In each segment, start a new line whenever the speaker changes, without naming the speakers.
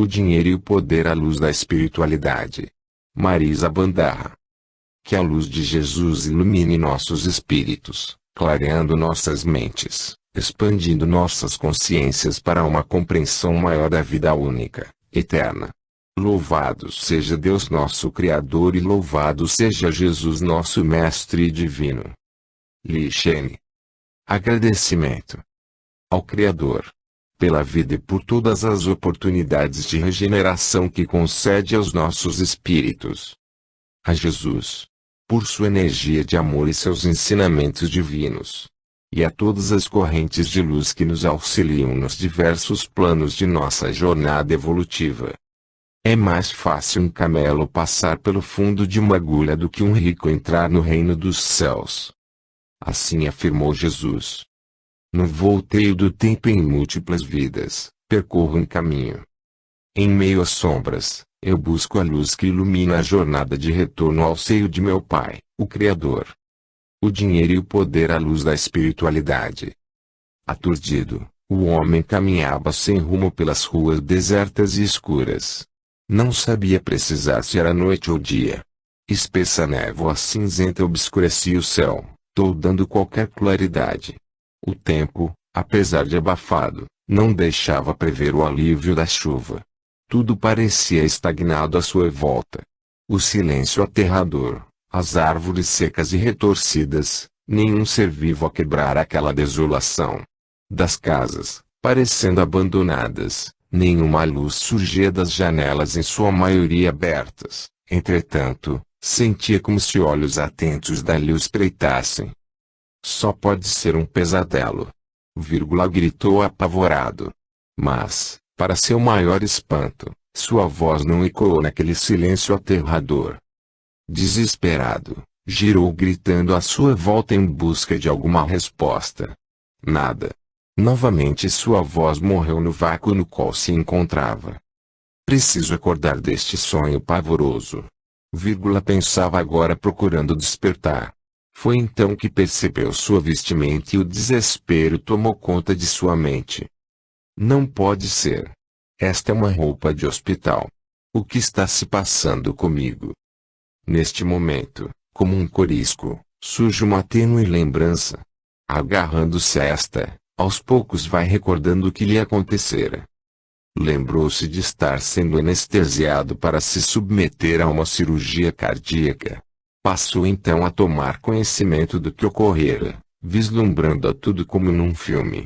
O dinheiro e o poder à luz da espiritualidade. Marisa Bandarra. Que a luz de Jesus ilumine nossos espíritos, clareando nossas mentes, expandindo nossas consciências para uma compreensão maior da vida única, eterna. Louvado seja Deus nosso Criador e louvado seja Jesus nosso Mestre Divino. Lixene. Agradecimento ao Criador pela vida e por todas as oportunidades de regeneração que concede aos nossos espíritos. A Jesus, por sua energia de amor e seus ensinamentos divinos. E a todas as correntes de luz que nos auxiliam nos diversos planos de nossa jornada evolutiva. É mais fácil um camelo passar pelo fundo de uma agulha do que um rico entrar no reino dos céus. Assim afirmou Jesus. No volteio do tempo em múltiplas vidas, percorro um caminho. Em meio às sombras, eu busco a luz que ilumina a jornada de retorno ao seio de meu Pai, o Criador. O dinheiro e o poder à luz da espiritualidade. Aturdido, o homem caminhava sem rumo pelas ruas desertas e escuras. Não sabia precisar se era noite ou dia. Espessa névoa cinzenta obscurecia o céu, toldando qualquer claridade. O tempo, apesar de abafado, não deixava prever o alívio da chuva. Tudo parecia estagnado à sua volta. O silêncio aterrador, as árvores secas e retorcidas, nenhum ser vivo a quebrar aquela desolação. Das casas, parecendo abandonadas, nenhuma luz surgia das janelas em sua maioria abertas. Entretanto, sentia como se olhos atentos dali o espreitassem. Só pode ser um pesadelo. Gritou apavorado. Mas, para seu maior espanto, sua voz não ecoou naquele silêncio aterrador. Desesperado, girou gritando à sua volta em busca de alguma resposta. Nada. Novamente sua voz morreu no vácuo no qual se encontrava. Preciso acordar deste sonho pavoroso. Pensava agora procurando despertar. Foi então que percebeu sua vestimenta e o desespero tomou conta de sua mente. Não pode ser. Esta é uma roupa de hospital. O que está se passando comigo? Neste momento, como um corisco, surge uma tênue lembrança. Agarrando-se a esta, aos poucos vai recordando o que lhe acontecera. Lembrou-se de estar sendo anestesiado para se submeter a uma cirurgia cardíaca. Passou então a tomar conhecimento do que ocorrera, vislumbrando a tudo como num filme.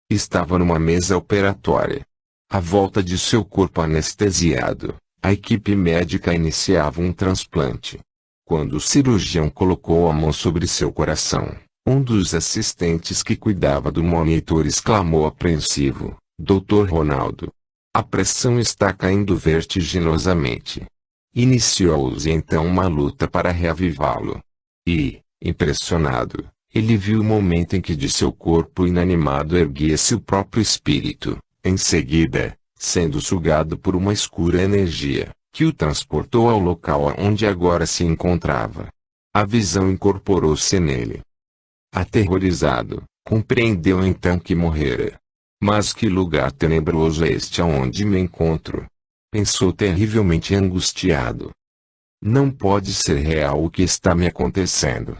Estava numa mesa operatória. À volta de seu corpo anestesiado, a equipe médica iniciava um transplante. Quando o cirurgião colocou a mão sobre seu coração, um dos assistentes que cuidava do monitor exclamou apreensivo: Dr. Ronaldo. A pressão está caindo vertiginosamente. Iniciou-se então uma luta para reavivá-lo. E, impressionado, ele viu o momento em que de seu corpo inanimado erguia-se o próprio espírito, em seguida, sendo sugado por uma escura energia, que o transportou ao local onde agora se encontrava. A visão incorporou-se nele. Aterrorizado, compreendeu então que morrera. Mas que lugar tenebroso é este aonde me encontro? Pensou terrivelmente angustiado. Não pode ser real o que está me acontecendo.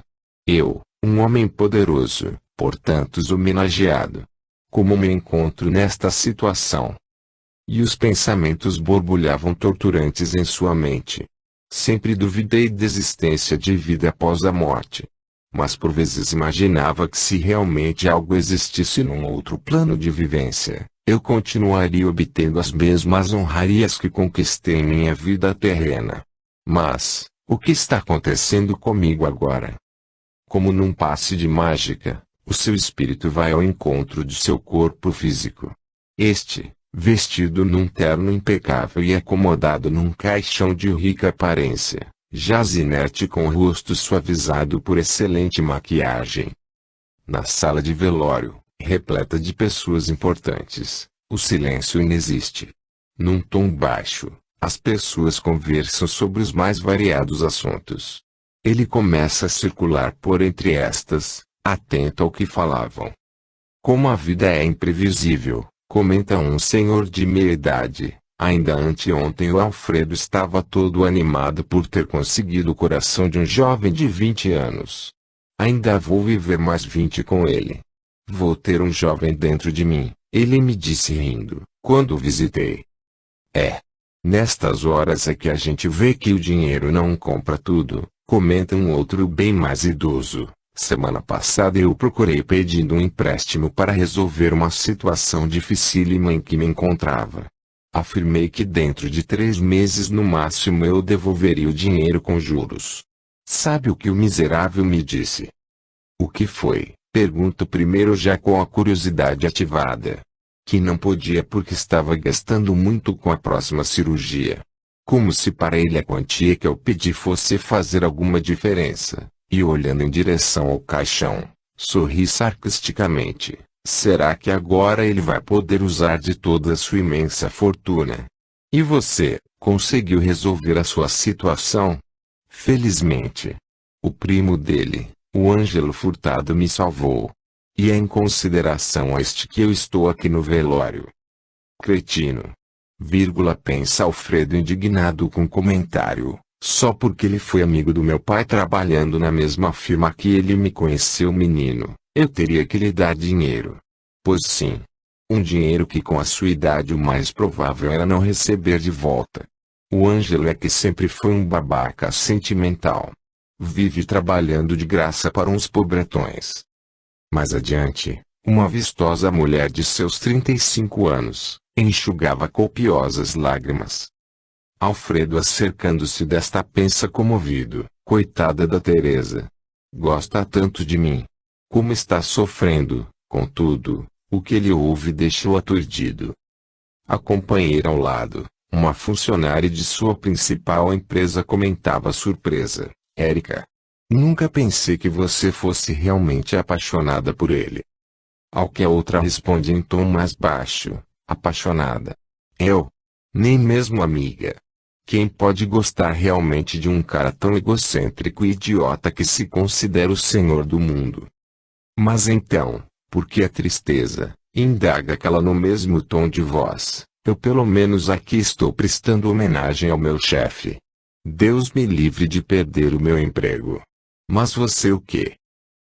Eu, um homem poderoso, por tantos homenageado. Como me encontro nesta situação? E os pensamentos borbulhavam torturantes em sua mente. Sempre duvidei da existência de vida após a morte. Mas por vezes imaginava que se realmente algo existisse num outro plano de vivência, eu continuaria obtendo as mesmas honrarias que conquistei em minha vida terrena. Mas, o que está acontecendo comigo agora? Como num passe de mágica, o seu espírito vai ao encontro de seu corpo físico. Este, vestido num terno impecável e acomodado num caixão de rica aparência, jaz inerte com o rosto suavizado por excelente maquiagem. Na sala de velório, repleta de pessoas importantes, o silêncio inexiste. Num tom baixo, as pessoas conversam sobre os mais variados assuntos. Ele começa a circular por entre estas, atento ao que falavam. Como a vida é imprevisível, comenta um senhor de meia idade, Ainda anteontem o Alfredo estava todo animado por ter conseguido o coração de um jovem de 20 anos. Ainda vou viver mais 20 com ele. Vou ter um jovem dentro de mim, ele me disse rindo, quando o visitei. Nestas horas é que a gente vê que o dinheiro não compra tudo, comenta um outro bem mais idoso. Semana passada eu procurei pedindo um empréstimo para resolver uma situação dificílima em que me encontrava. Afirmei que dentro de 3 meses no máximo eu devolveria o dinheiro com juros. Sabe o que o miserável me disse? O que foi? Pergunto primeiro já com a curiosidade ativada. Que não podia porque estava gastando muito com a próxima cirurgia. Como se para ele a quantia que eu pedi fosse fazer alguma diferença. E olhando em direção ao caixão, sorri sarcasticamente. Será que agora ele vai poder usar de toda a sua imensa fortuna? E você, conseguiu resolver a sua situação? Felizmente. O primo dele, o Ângelo Furtado, me salvou. E é em consideração a este que eu estou aqui no velório. Cretino. Pensa Alfredo indignado com o comentário. Só porque ele foi amigo do meu pai trabalhando na mesma firma que ele me conheceu menino, eu teria que lhe dar dinheiro. Pois sim. Um dinheiro que com a sua idade o mais provável era não receber de volta. O Ângelo é que sempre foi um babaca sentimental. Vive trabalhando de graça para uns pobretões. Mais adiante, uma vistosa mulher de seus 35 anos, enxugava copiosas lágrimas. Alfredo, acercando-se desta, pensa comovido, coitada da Teresa. Gosta tanto de mim. Como está sofrendo, contudo, o que ele ouve deixou aturdido. A companheira ao lado, uma funcionária de sua principal empresa, comentava surpresa. Érica. Nunca pensei que você fosse realmente apaixonada por ele. Ao que a outra responde em tom mais baixo, apaixonada. Eu? Nem mesmo amiga. Quem pode gostar realmente de um cara tão egocêntrico e idiota que se considera o senhor do mundo? Mas então, por que a tristeza? Indaga aquela no mesmo tom de voz. Eu pelo menos aqui estou prestando homenagem ao meu chefe. Deus me livre de perder o meu emprego. Mas você o quê?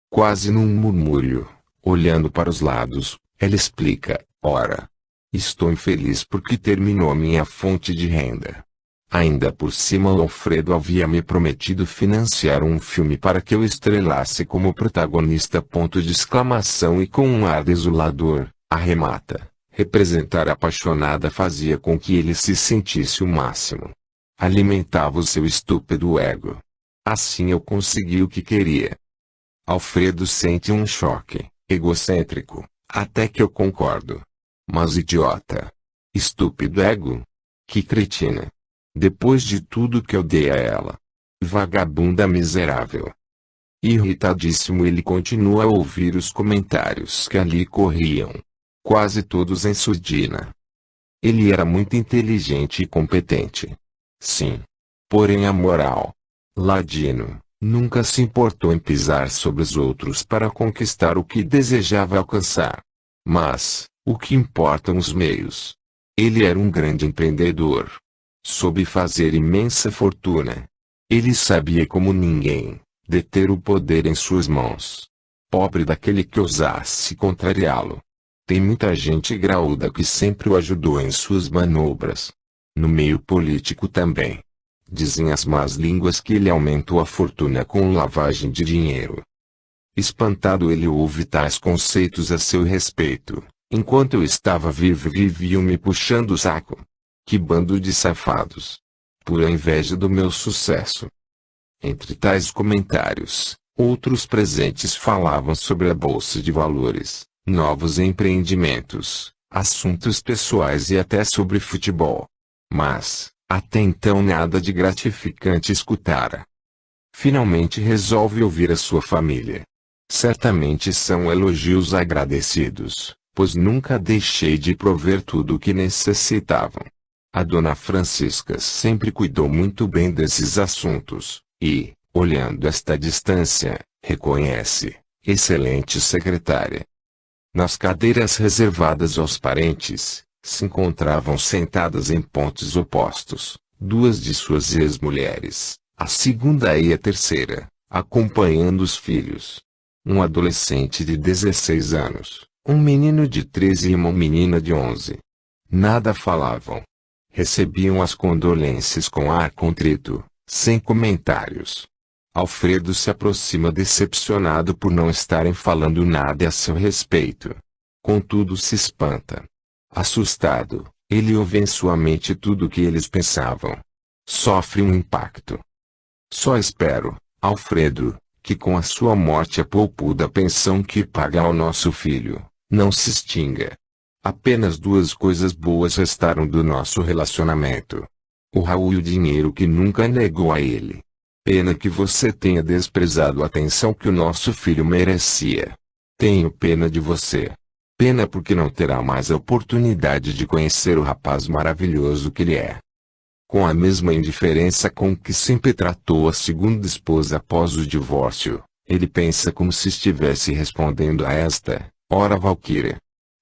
Quase num murmúrio, olhando para os lados, ela explica, ora. Estou infeliz porque terminou minha fonte de renda. Ainda por cima o Alfredo havia me prometido financiar um filme para que eu estrelasse como protagonista. E com um ar desolador, arremata. Representar a apaixonada fazia com que ele se sentisse o máximo. Alimentava o seu estúpido ego. Assim eu consegui o que queria. Alfredo sente um choque, egocêntrico, até que eu concordo. Mas idiota. Estúpido ego? Que cretina. Depois de tudo que eu dei a ela. Vagabunda miserável. Irritadíssimo ele continua a ouvir os comentários que ali corriam. Quase todos em surdina. Ele era muito inteligente e competente. Sim. Porém amoral. Ladino, nunca se importou em pisar sobre os outros para conquistar o que desejava alcançar. Mas, o que importam os meios? Ele era um grande empreendedor. Soube fazer imensa fortuna. Ele sabia como ninguém, deter o poder em suas mãos. Pobre daquele que ousasse contrariá-lo. Tem muita gente graúda que sempre o ajudou em suas manobras. No meio político também. Dizem as más línguas que ele aumentou a fortuna com lavagem de dinheiro. Espantado ele ouve tais conceitos a seu respeito. Enquanto eu estava vivo viviam me puxando o saco. Que bando de safados. Pura inveja do meu sucesso. Entre tais comentários, outros presentes falavam sobre a bolsa de valores, novos empreendimentos, assuntos pessoais e até sobre futebol. Mas, até então nada de gratificante escutara. Finalmente resolve ouvir a sua família. Certamente são elogios agradecidos, pois nunca deixei de prover tudo o que necessitavam. A dona Francisca sempre cuidou muito bem desses assuntos, e, olhando esta distância, reconhece, excelente secretária. Nas cadeiras reservadas aos parentes, se encontravam sentadas em pontos opostos, duas de suas ex-mulheres, a segunda e a terceira, acompanhando os filhos. Um adolescente de 16 anos, um menino de 13 e uma menina de 11. Nada falavam. Recebiam as condolências com ar contrito, sem comentários. Alfredo se aproxima decepcionado por não estarem falando nada a seu respeito. Contudo se espanta. Assustado, ele ouve em sua mente tudo o que eles pensavam. Sofre um impacto. Só espero, Alfredo, que com a sua morte a poupuda pensão que paga ao nosso filho, não se extinga. Apenas duas coisas boas restaram do nosso relacionamento. O Raul e o dinheiro que nunca negou a ele. Pena que você tenha desprezado a atenção que o nosso filho merecia. Tenho pena de você. Pena porque não terá mais a oportunidade de conhecer o rapaz maravilhoso que ele é. Com a mesma indiferença com que sempre tratou a segunda esposa após o divórcio, ele pensa como se estivesse respondendo a esta: ora Valquíria.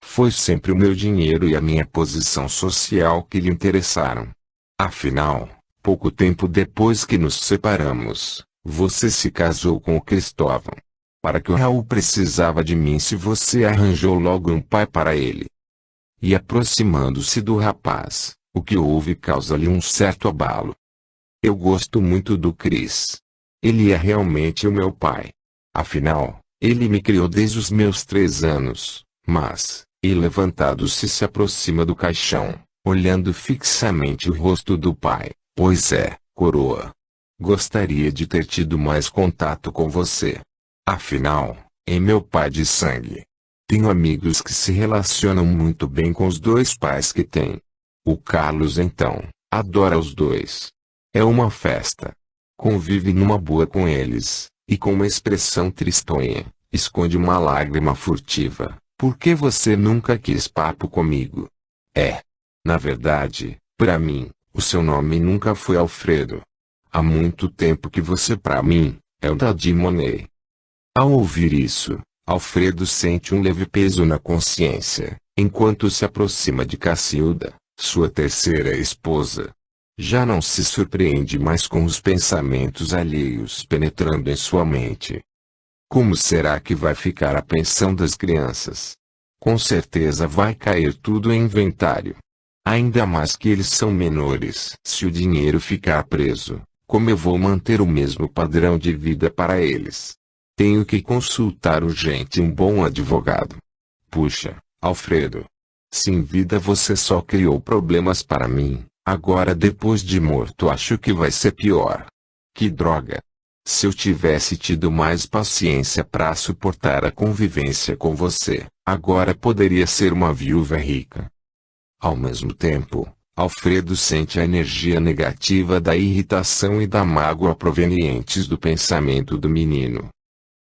Foi sempre o meu dinheiro e a minha posição social que lhe interessaram. Afinal, pouco tempo depois que nos separamos, você se casou com o Cristóvão. Para que o Raul precisava de mim se você arranjou logo um pai para ele? E aproximando-se do rapaz, o que houve causa-lhe um certo abalo. Eu gosto muito do Cris. Ele é realmente o meu pai. Afinal, ele me criou desde os meus 3 anos, mas, e levantado-se se aproxima do caixão, olhando fixamente o rosto do pai. Pois é, coroa. Gostaria de ter tido mais contato com você. Afinal, é meu pai de sangue. Tenho amigos que se relacionam muito bem com os dois pais que têm. O Carlos então, adora os dois. É uma festa. Convive numa boa com eles, e com uma expressão tristonha, esconde uma lágrima furtiva. Por que você nunca quis papo comigo? Na verdade, para mim, o seu nome nunca foi Alfredo. Há muito tempo que você para mim, é o Daddy Monet. Ao ouvir isso, Alfredo sente um leve peso na consciência, enquanto se aproxima de Cacilda, sua terceira esposa. Já não se surpreende mais com os pensamentos alheios penetrando em sua mente. Como será que vai ficar a pensão das crianças? Com certeza vai cair tudo em inventário. Ainda mais que eles são menores. Se o dinheiro ficar preso, como eu vou manter o mesmo padrão de vida para eles? Tenho que consultar urgente um bom advogado. Puxa, Alfredo. Se em vida você só criou problemas para mim, agora depois de morto acho que vai ser pior. Que droga. Se eu tivesse tido mais paciência para suportar a convivência com você, agora poderia ser uma viúva rica. Ao mesmo tempo, Alfredo sente a energia negativa da irritação e da mágoa provenientes do pensamento do menino.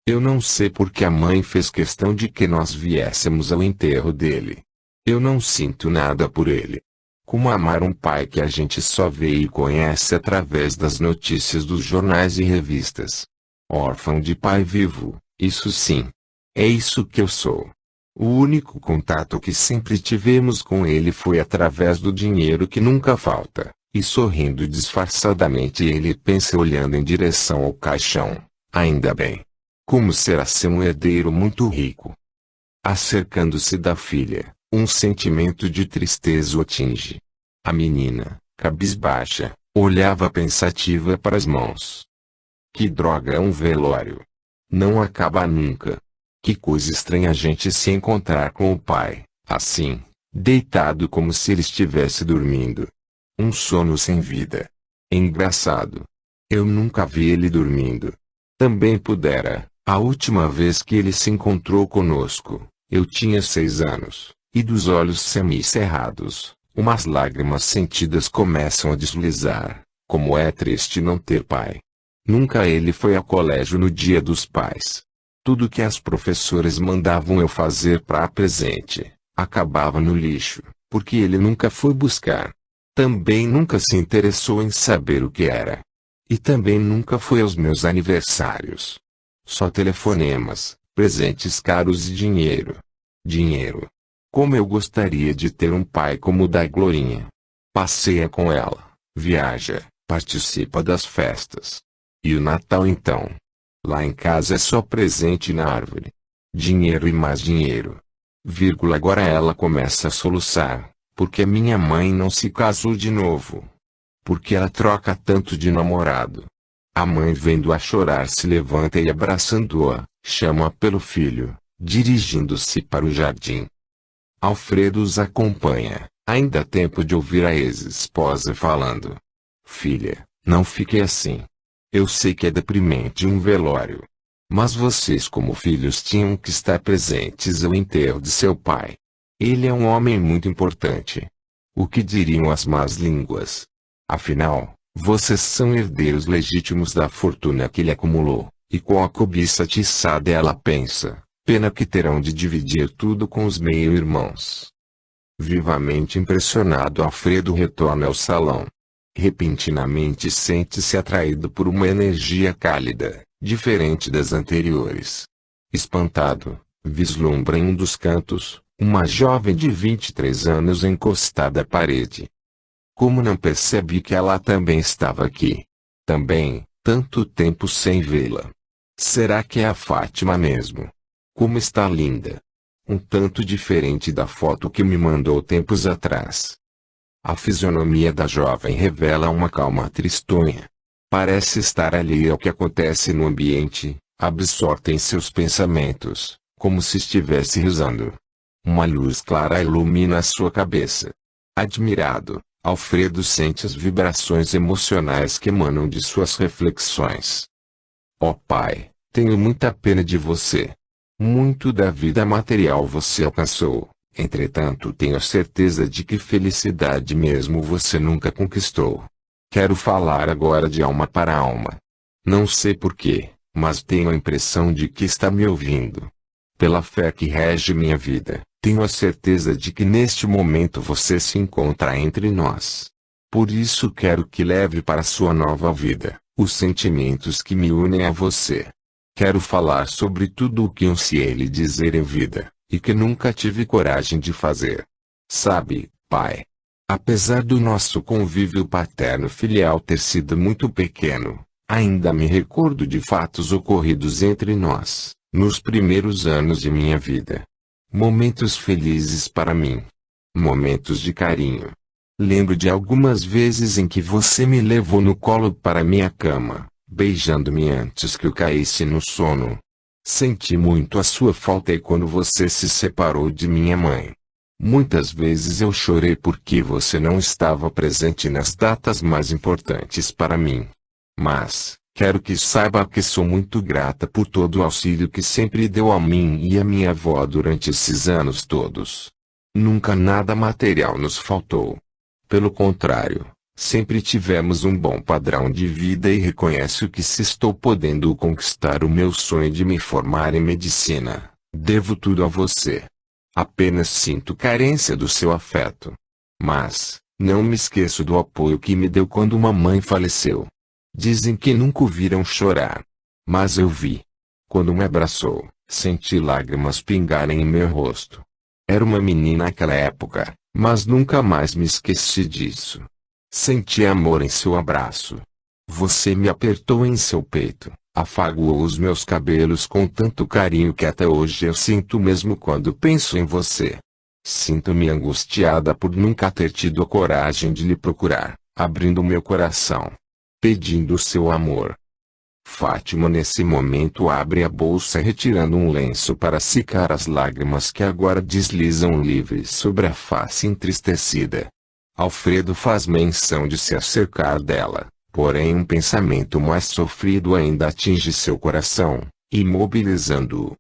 Eu não sei por que a mãe fez questão de que nós viéssemos ao enterro dele. Eu não sinto nada por ele. Como amar um pai que a gente só vê e conhece através das notícias dos jornais e revistas? Órfão de pai vivo, isso sim. É isso que eu sou. O único contato que sempre tivemos com ele foi através do dinheiro que nunca falta, e sorrindo disfarçadamente ele pensa olhando em direção ao caixão. Ainda bem. Como será ser um herdeiro muito rico? Acercando-se da filha, um sentimento de tristeza o atinge. A menina, cabisbaixa, olhava pensativa para as mãos. Que droga é um velório? Não acaba nunca. Que coisa estranha a gente se encontrar com o pai, assim, deitado como se ele estivesse dormindo. Um sono sem vida. Engraçado. Eu nunca vi ele dormindo. Também pudera. A última vez que ele se encontrou conosco, eu tinha 6 anos, e dos olhos semicerrados, umas lágrimas sentidas começam a deslizar. Como é triste não ter pai. Nunca ele foi ao colégio no dia dos pais. Tudo que as professoras mandavam eu fazer para presente, acabava no lixo, porque ele nunca foi buscar. Também nunca se interessou em saber o que era. E também nunca foi aos meus aniversários. Só telefonemas, presentes caros e dinheiro. Dinheiro. Como eu gostaria de ter um pai como o da Glorinha. Passeia com ela, viaja, participa das festas. E o Natal então? Lá em casa é só presente na árvore. Dinheiro e mais dinheiro. Agora ela começa a soluçar, porque minha mãe não se casou de novo. Porque ela troca tanto de namorado. A mãe, vendo-a chorar, se levanta e, abraçando-a, chama-a pelo filho, dirigindo-se para o jardim. Alfredo os acompanha. Ainda há tempo de ouvir a ex-esposa falando: filha, não fique assim. Eu sei que é deprimente um velório. Mas vocês como filhos tinham que estar presentes ao enterro de seu pai. Ele é um homem muito importante. O que diriam as más línguas? Afinal, vocês são herdeiros legítimos da fortuna que ele acumulou, e com a cobiça atiçada ela pensa, pena que terão de dividir tudo com os meio-irmãos. Vivamente impressionado, Alfredo retorna ao salão. Repentinamente sente-se atraído por uma energia cálida, diferente das anteriores. Espantado, vislumbra em um dos cantos, uma jovem de 23 anos encostada à parede. Como não percebi que ela também estava aqui? Também, tanto tempo sem vê-la. Será que é a Fátima mesmo? Como está linda! Um tanto diferente da foto que me mandou tempos atrás. A fisionomia da jovem revela uma calma tristonha. Parece estar alheia ao que acontece no ambiente, absorta em seus pensamentos, como se estivesse rezando. Uma luz clara ilumina a sua cabeça. Admirado, Alfredo sente as vibrações emocionais que emanam de suas reflexões. Ó pai, tenho muita pena de você. Muito da vida material você alcançou, entretanto tenho certeza de que felicidade mesmo você nunca conquistou. Quero falar agora de alma para alma. Não sei porquê, mas tenho a impressão de que está me ouvindo. Pela fé que rege minha vida, tenho a certeza de que neste momento você se encontra entre nós. Por isso quero que leve para sua nova vida os sentimentos que me unem a você. Quero falar sobre tudo o que ansiei lhe dizer em vida, e que nunca tive coragem de fazer. Sabe, pai? Apesar do nosso convívio paterno-filial ter sido muito pequeno, ainda me recordo de fatos ocorridos entre nós, nos primeiros anos de minha vida. Momentos felizes para mim. Momentos de carinho. Lembro de algumas vezes em que você me levou no colo para minha cama, beijando-me antes que eu caísse no sono. Senti muito a sua falta e quando você se separou de minha mãe. Muitas vezes eu chorei porque você não estava presente nas datas mais importantes para mim. Mas, quero que saiba que sou muito grata por todo o auxílio que sempre deu a mim e a minha avó durante esses anos todos. Nunca nada material nos faltou. Pelo contrário, sempre tivemos um bom padrão de vida e reconheço que se estou podendo conquistar o meu sonho de me formar em medicina, devo tudo a você. Apenas sinto carência do seu afeto. Mas, não me esqueço do apoio que me deu quando uma mãe faleceu. Dizem que nunca o viram chorar. Mas eu vi. Quando me abraçou, senti lágrimas pingarem em meu rosto. Era uma menina naquela época, mas nunca mais me esqueci disso. Senti amor em seu abraço. Você me apertou em seu peito, afagou os meus cabelos com tanto carinho que até hoje eu sinto mesmo quando penso em você. Sinto-me angustiada por nunca ter tido a coragem de lhe procurar, abrindo meu coração, pedindo seu amor. Fátima nesse momento abre a bolsa retirando um lenço para secar as lágrimas que agora deslizam livres sobre a face entristecida. Alfredo faz menção de se acercar dela, porém um pensamento mais sofrido ainda atinge seu coração, imobilizando-o.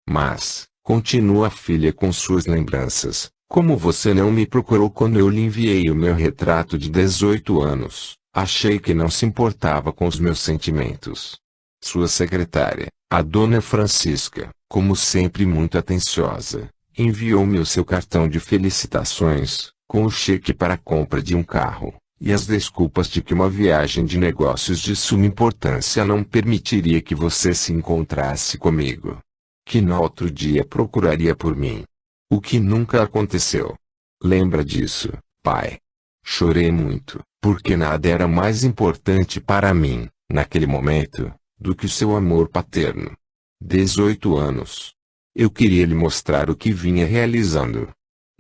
Mas, continua a filha com suas lembranças, como você não me procurou quando eu lhe enviei o meu retrato de 18 anos, achei que não se importava com os meus sentimentos. Sua secretária, a dona Francisca, como sempre muito atenciosa, enviou-me o seu cartão de felicitações, com o cheque para a compra de um carro, e as desculpas de que uma viagem de negócios de suma importância não permitiria que você se encontrasse comigo. Que no outro dia procuraria por mim. O que nunca aconteceu. Lembra disso, pai? Chorei muito, porque nada era mais importante para mim, naquele momento, do que seu amor paterno. 18 anos. Eu queria lhe mostrar o que vinha realizando.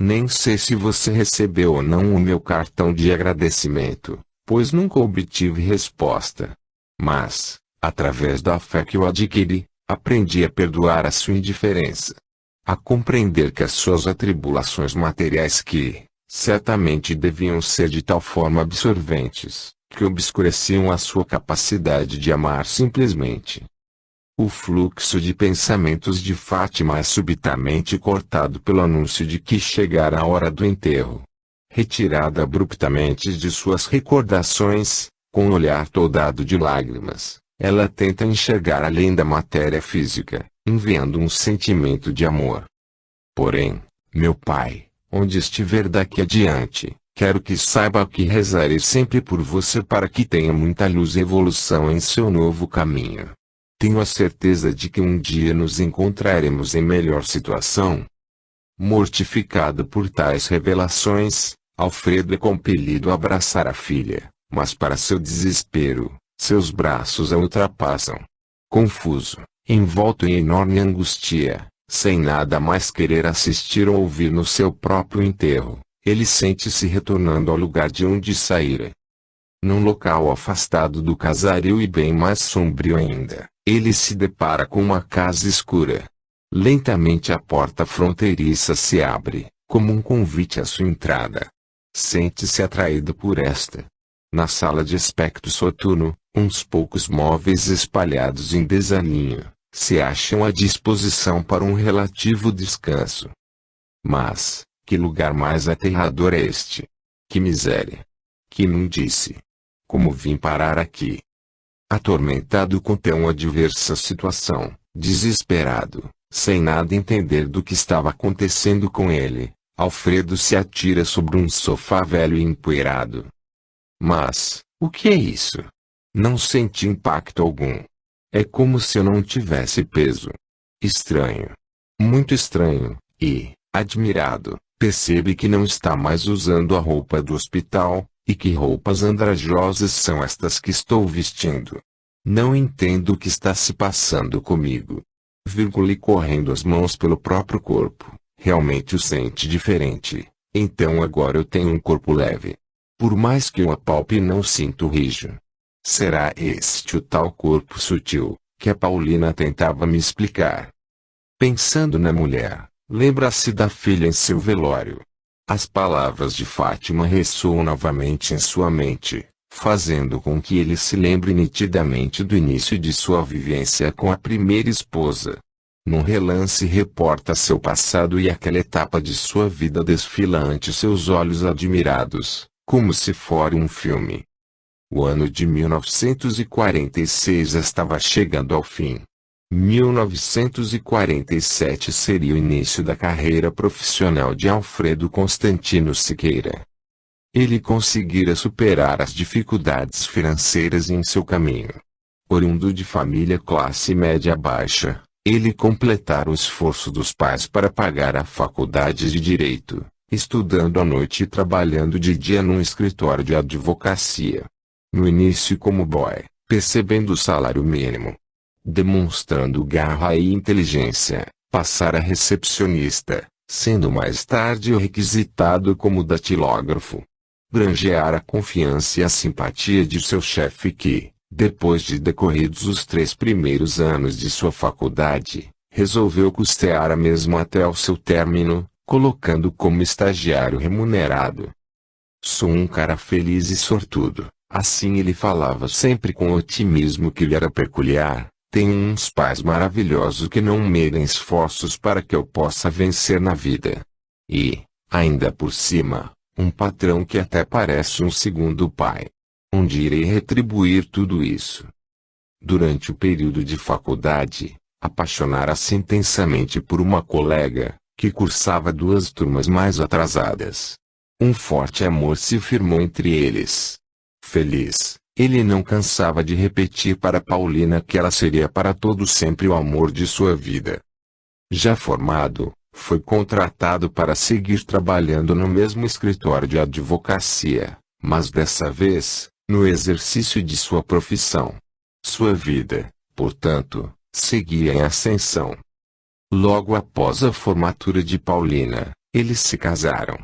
Nem sei se você recebeu ou não o meu cartão de agradecimento, pois nunca obtive resposta. Mas, através da fé que eu adquiri, aprendi a perdoar a sua indiferença. A compreender que as suas atribulações materiais que, certamente deviam ser de tal forma absorventes, que obscureciam a sua capacidade de amar simplesmente. O fluxo de pensamentos de Fátima é subitamente cortado pelo anúncio de que chegara a hora do enterro. Retirada abruptamente de suas recordações, com um olhar toldado de lágrimas, ela tenta enxergar além da matéria física, enviando um sentimento de amor. Porém, meu pai, onde estiver daqui adiante, quero que saiba que rezarei sempre por você para que tenha muita luz e evolução em seu novo caminho. Tenho a certeza de que um dia nos encontraremos em melhor situação. Mortificado por tais revelações, Alfredo é compelido a abraçar a filha, mas para seu desespero, seus braços a ultrapassam. Confuso, envolto em enorme angústia, sem nada mais querer assistir ou ouvir no seu próprio enterro, ele sente-se retornando ao lugar de onde saíra. Num local afastado do casario e bem mais sombrio ainda, ele se depara com uma casa escura. Lentamente a porta fronteiriça se abre, como um convite à sua entrada. Sente-se atraído por esta. Na sala de aspecto soturno, uns poucos móveis espalhados em desalinho, se acham à disposição para um relativo descanso. Mas, que lugar mais aterrador é este? Que miséria! Que imundície! Como vim parar aqui? Atormentado com tão adversa situação, desesperado, sem nada entender do que estava acontecendo com ele, Alfredo se atira sobre um sofá velho e empoeirado. Mas, o que é isso? Não senti impacto algum. É como se eu não tivesse peso. Estranho. Muito estranho, e, admirado, percebe que não está mais usando a roupa do hospital, e que roupas andrajosas são estas que estou vestindo. Não entendo o que está se passando comigo. E correndo as mãos pelo próprio corpo, realmente o sente diferente. Então agora eu tenho um corpo leve. Por mais que eu apalpe não sinto rijo. Será este o tal corpo sutil, que a Paulina tentava me explicar? Pensando na mulher, lembra-se da filha em seu velório. As palavras de Fátima ressoam novamente em sua mente, fazendo com que ele se lembre nitidamente do início de sua vivência com a primeira esposa. Num relance reporta seu passado e aquela etapa de sua vida desfila ante seus olhos admirados, como se fora um filme. O ano de 1946 estava chegando ao fim. 1947 seria o início da carreira profissional de Alfredo Constantino Siqueira. Ele conseguira superar as dificuldades financeiras em seu caminho. Oriundo de família classe média baixa, ele completara o esforço dos pais para pagar a faculdade de Direito, estudando à noite e trabalhando de dia num escritório de advocacia. No início como boy, percebendo o salário mínimo, demonstrando garra e inteligência, passara a recepcionista, sendo mais tarde requisitado como datilógrafo. Granjeara a confiança e a simpatia de seu chefe que, depois de decorridos os 3 primeiros anos de sua faculdade, resolveu custear a mesma até ao seu término, colocando como estagiário remunerado. Sou um cara feliz e sortudo, assim ele falava sempre com otimismo que lhe era peculiar. Tenho uns pais maravilhosos que não medem esforços para que eu possa vencer na vida. E, ainda por cima, um patrão que até parece um segundo pai. Onde irei retribuir tudo isso? Durante o período de faculdade, apaixonara-se intensamente por uma colega, que cursava 2 turmas mais atrasadas. Um forte amor se firmou entre eles. Feliz, ele não cansava de repetir para Paulina que ela seria para todo sempre o amor de sua vida. Já formado, foi contratado para seguir trabalhando no mesmo escritório de advocacia, mas dessa vez, no exercício de sua profissão. Sua vida, portanto, seguia em ascensão. Logo após a formatura de Paulina, eles se casaram.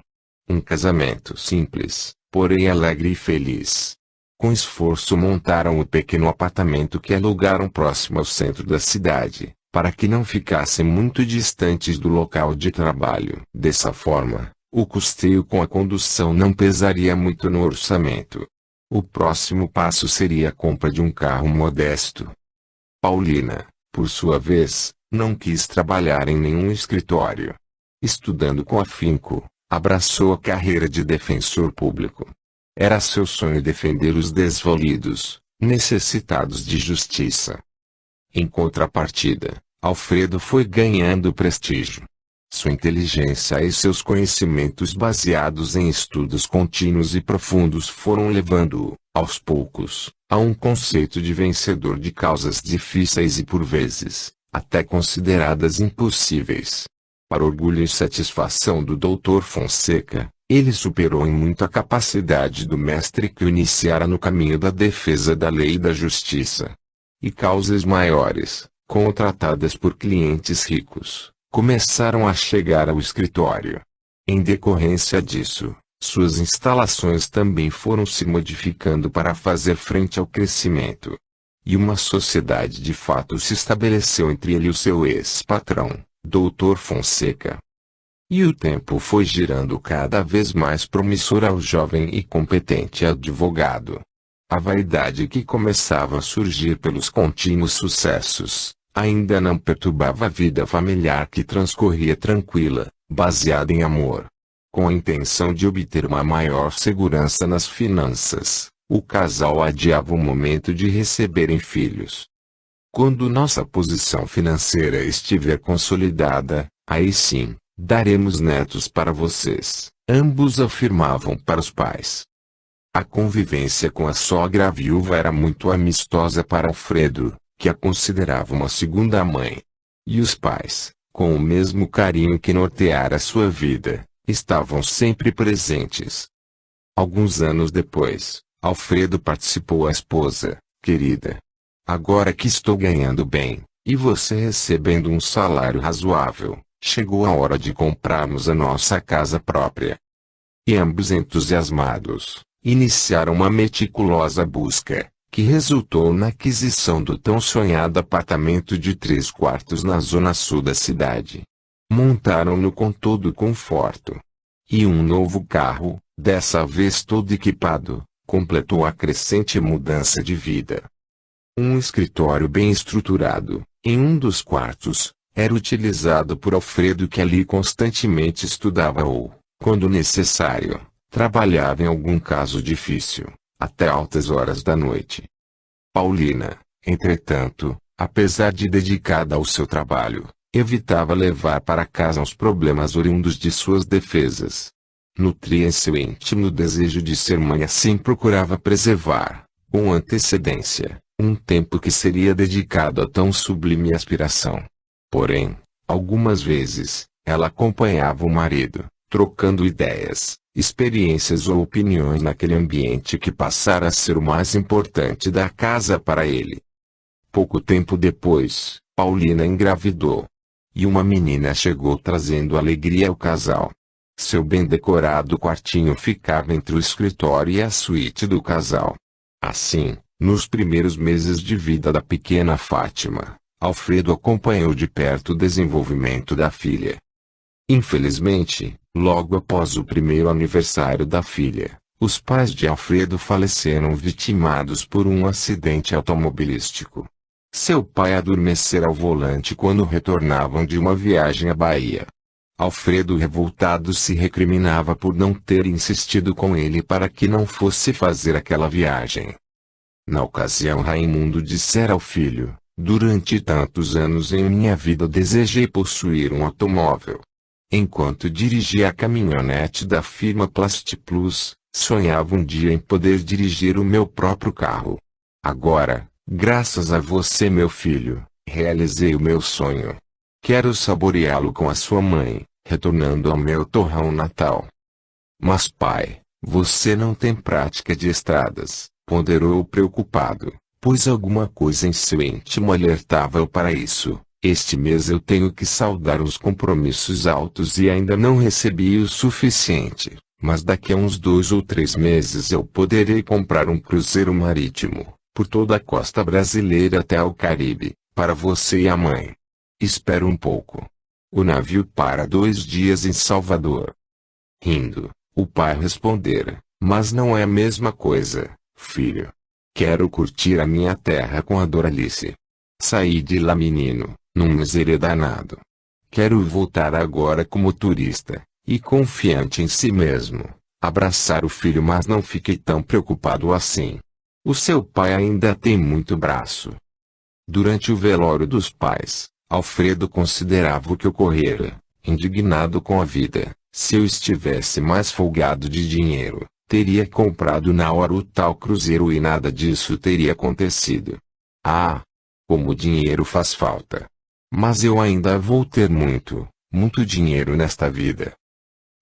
Um casamento simples, porém alegre e feliz. Com esforço montaram o pequeno apartamento que alugaram próximo ao centro da cidade, para que não ficassem muito distantes do local de trabalho. Dessa forma, o custeio com a condução não pesaria muito no orçamento. O próximo passo seria a compra de um carro modesto. Paulina, por sua vez, não quis trabalhar em nenhum escritório. Estudando com afinco, abraçou a carreira de defensor público. Era seu sonho defender os desvalidos, necessitados de justiça. Em contrapartida, Alfredo foi ganhando prestígio. Sua inteligência e seus conhecimentos baseados em estudos contínuos e profundos foram levando-o, aos poucos, a um conceito de vencedor de causas difíceis e por vezes, até consideradas impossíveis. Para orgulho e satisfação do Dr. Fonseca, ele superou em muito a capacidade do mestre que o iniciara no caminho da defesa da lei e da justiça. E causas maiores, contratadas por clientes ricos, começaram a chegar ao escritório. Em decorrência disso, suas instalações também foram se modificando para fazer frente ao crescimento. E uma sociedade de fato se estabeleceu entre ele e o seu ex-patrão, Dr. Fonseca. E o tempo foi girando cada vez mais promissor ao jovem e competente advogado. A vaidade que começava a surgir pelos contínuos sucessos, ainda não perturbava a vida familiar que transcorria tranquila, baseada em amor. Com a intenção de obter uma maior segurança nas finanças, o casal adiava o momento de receberem filhos. Quando nossa posição financeira estiver consolidada, aí sim, daremos netos para vocês, ambos afirmavam para os pais. A convivência com a sogra viúva era muito amistosa para Alfredo, que a considerava uma segunda mãe. E os pais, com o mesmo carinho que norteara sua vida, estavam sempre presentes. Alguns anos depois, Alfredo participou à esposa: querida, agora que estou ganhando bem, e você recebendo um salário razoável, chegou a hora de comprarmos a nossa casa própria. E ambos entusiasmados, iniciaram uma meticulosa busca, que resultou na aquisição do tão sonhado apartamento de 3 quartos na zona sul da cidade. Montaram-no com todo conforto. E um novo carro, dessa vez todo equipado, completou a crescente mudança de vida. Um escritório bem estruturado, em um dos quartos, era utilizado por Alfredo, que ali constantemente estudava ou, quando necessário, trabalhava em algum caso difícil, até altas horas da noite. Paulina, entretanto, apesar de dedicada ao seu trabalho, evitava levar para casa os problemas oriundos de suas defesas. Nutria em seu íntimo o desejo de ser mãe, assim procurava preservar, com antecedência, um tempo que seria dedicado a tão sublime aspiração. Porém, algumas vezes, ela acompanhava o marido, trocando ideias, experiências ou opiniões naquele ambiente que passara a ser o mais importante da casa para ele. Pouco tempo depois, Paulina engravidou. E uma menina chegou trazendo alegria ao casal. Seu bem decorado quartinho ficava entre o escritório e a suíte do casal. Assim, nos primeiros meses de vida da pequena Fátima, Alfredo acompanhou de perto o desenvolvimento da filha. Infelizmente, logo após o primeiro aniversário da filha, os pais de Alfredo faleceram vitimados por um acidente automobilístico. Seu pai adormecera ao volante quando retornavam de uma viagem à Bahia. Alfredo, revoltado, se recriminava por não ter insistido com ele para que não fosse fazer aquela viagem. Na ocasião, Raimundo dissera ao filho: durante tantos anos em minha vida desejei possuir um automóvel. Enquanto dirigia a caminhonete da firma Plastiplus, sonhava um dia em poder dirigir o meu próprio carro. Agora, graças a você, meu filho, realizei o meu sonho. Quero saboreá-lo com a sua mãe, retornando ao meu torrão natal. Mas pai, você não tem prática de estradas, ponderou preocupado, pois alguma coisa em seu íntimo alertava-o para isso. Este mês eu tenho que saldar os compromissos altos e ainda não recebi o suficiente, mas daqui a uns 2 ou 3 meses eu poderei comprar um cruzeiro marítimo, por toda a costa brasileira até ao Caribe, para você e a mãe. Espera um pouco. O navio para 2 dias em Salvador. Rindo, o pai respondera, mas não é a mesma coisa, filho. Quero curtir a minha terra com a Doralice. Saí de lá menino, num miséria danado. Quero voltar agora como turista, e confiante em si mesmo, abraçar o filho, mas não fiquei tão preocupado assim. O seu pai ainda tem muito braço. Durante o velório dos pais, Alfredo considerava o que ocorrera, indignado com a vida. Se eu estivesse mais folgado de dinheiro, teria comprado na hora o tal cruzeiro e nada disso teria acontecido. Ah! Como o dinheiro faz falta. Mas eu ainda vou ter muito, muito dinheiro nesta vida.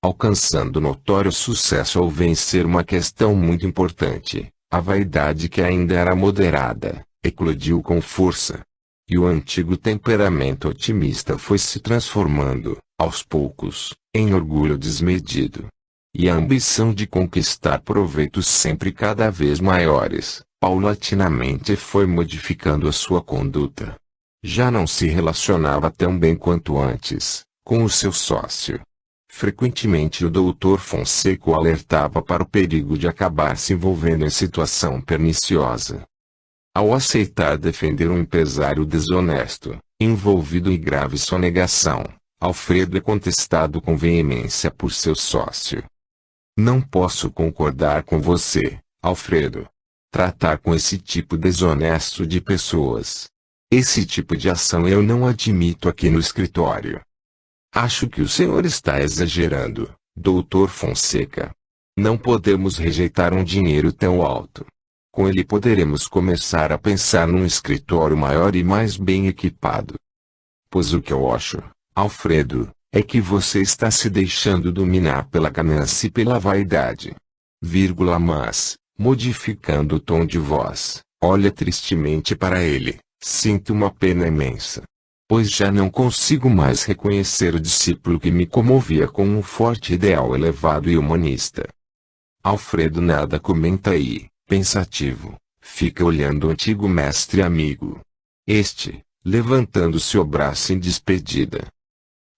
Alcançando notório sucesso ao vencer uma questão muito importante, a vaidade, que ainda era moderada, eclodiu com força. E o antigo temperamento otimista foi se transformando, aos poucos, em orgulho desmedido. E a ambição de conquistar proveitos sempre cada vez maiores, paulatinamente foi modificando a sua conduta. Já não se relacionava tão bem quanto antes, com o seu sócio. Frequentemente o Dr. Fonseca o alertava para o perigo de acabar se envolvendo em situação perniciosa. Ao aceitar defender um empresário desonesto, envolvido em grave sonegação, Alfredo é contestado com veemência por seu sócio. Não posso concordar com você, Alfredo. Tratar com esse tipo desonesto de pessoas. Esse tipo de ação eu não admito aqui no escritório. Acho que o senhor está exagerando, Dr. Fonseca. Não podemos rejeitar um dinheiro tão alto. Com ele poderemos começar a pensar num escritório maior e mais bem equipado. Pois o que eu acho, Alfredo, é que você está se deixando dominar pela ganância e pela vaidade. Mas, modificando o tom de voz, olha tristemente para ele. Sinto uma pena imensa. Pois já não consigo mais reconhecer o discípulo que me comovia com um forte ideal elevado e humanista. Alfredo nada comenta aí, pensativo, fica olhando o antigo mestre amigo. Este, levantando-se o braço em despedida.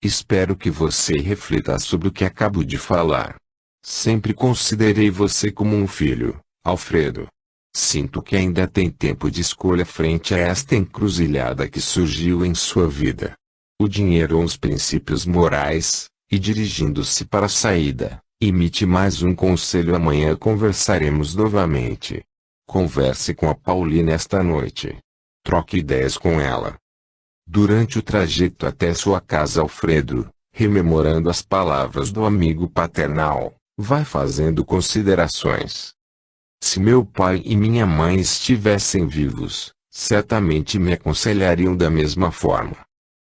Espero que você reflita sobre o que acabo de falar. Sempre considerei você como um filho, Alfredo. Sinto que ainda tem tempo de escolha frente a esta encruzilhada que surgiu em sua vida. O dinheiro ou os princípios morais, e dirigindo-se para a saída, emite mais um conselho: amanhã conversaremos novamente. Converse com a Paulina esta noite. Troque ideias com ela. Durante o trajeto até sua casa, Alfredo, rememorando as palavras do amigo paternal, vai fazendo considerações. Se meu pai e minha mãe estivessem vivos, certamente me aconselhariam da mesma forma.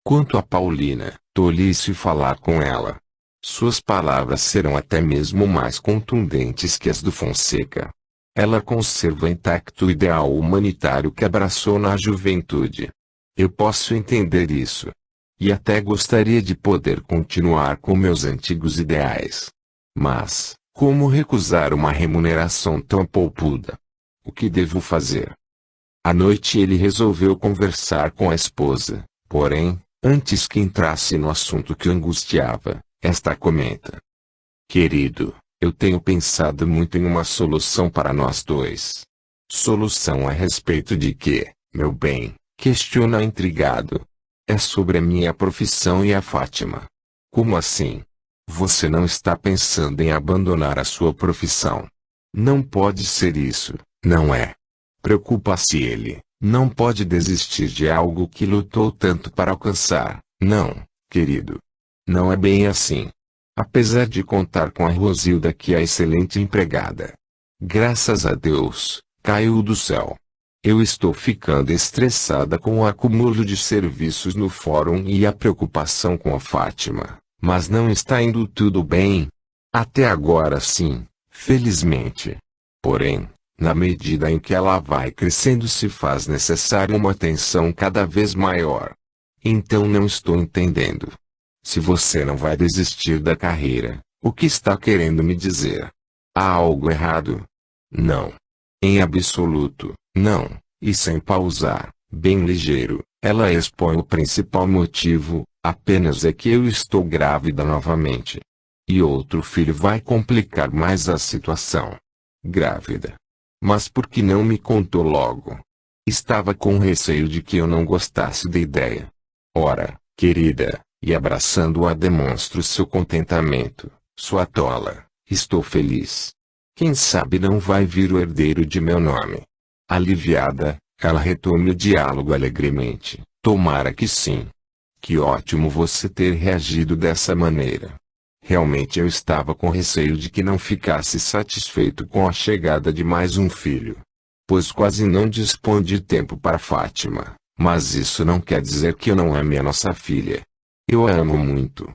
Quanto a Paulina, tolice falar com ela. Suas palavras serão até mesmo mais contundentes que as do Fonseca. Ela conserva intacto o ideal humanitário que abraçou na juventude. Eu posso entender isso. E até gostaria de poder continuar com meus antigos ideais. Mas, como recusar uma remuneração tão poupuda? O que devo fazer? À noite ele resolveu conversar com a esposa, porém, antes que entrasse no assunto que o angustiava, esta comenta: Querido, eu tenho pensado muito em uma solução para nós dois. Solução a respeito de quê, meu bem? Questiona intrigado. É sobre a minha profissão e a Fátima. Como assim? Você não está pensando em abandonar a sua profissão? Não pode ser isso, não é? Preocupa-se ele, não pode desistir de algo que lutou tanto para alcançar. Não, querido. Não é bem assim. Apesar de contar com a Rosilda, que é excelente empregada. Graças a Deus, caiu do céu. Eu estou ficando estressada com o acúmulo de serviços no fórum e a preocupação com a Fátima, mas não está indo tudo bem. Até agora sim, felizmente. Porém, na medida em que ela vai crescendo se faz necessária uma atenção cada vez maior. Então não estou entendendo. Se você não vai desistir da carreira, o que está querendo me dizer? Há algo errado? Não. Em absoluto, não. E sem pausar, bem ligeiro, ela expõe o principal motivo, apenas é que eu estou grávida novamente. E outro filho vai complicar mais a situação. Grávida. Mas por que não me contou logo? Estava com receio de que eu não gostasse da ideia. Ora, querida, e abraçando-a demonstro seu contentamento, sua tola, estou feliz. Quem sabe não vai vir o herdeiro de meu nome. Aliviada, ela retoma o diálogo alegremente. Tomara que sim. Que ótimo você ter reagido dessa maneira. Realmente eu estava com receio de que não ficasse satisfeito com a chegada de mais um filho. Pois quase não dispõe de tempo para Fátima, mas isso não quer dizer que eu não ame a nossa filha. Eu a amo muito.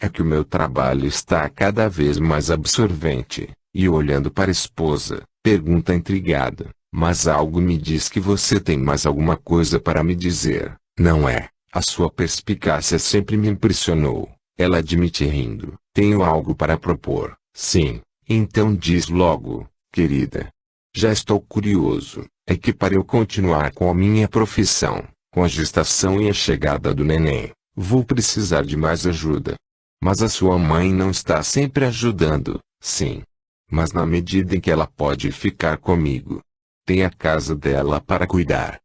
É que o meu trabalho está cada vez mais absorvente, e olhando para a esposa, pergunta intrigada, mas algo me diz que você tem mais alguma coisa para me dizer, não é? A sua perspicácia sempre me impressionou. Ela admite rindo. Tenho algo para propor. Sim, então diz logo, querida. Já estou curioso. É que para eu continuar com a minha profissão, com a gestação e a chegada do neném, vou precisar de mais ajuda. Mas a sua mãe não está sempre ajudando, sim. Mas na medida em que ela pode ficar comigo, tem a casa dela para cuidar.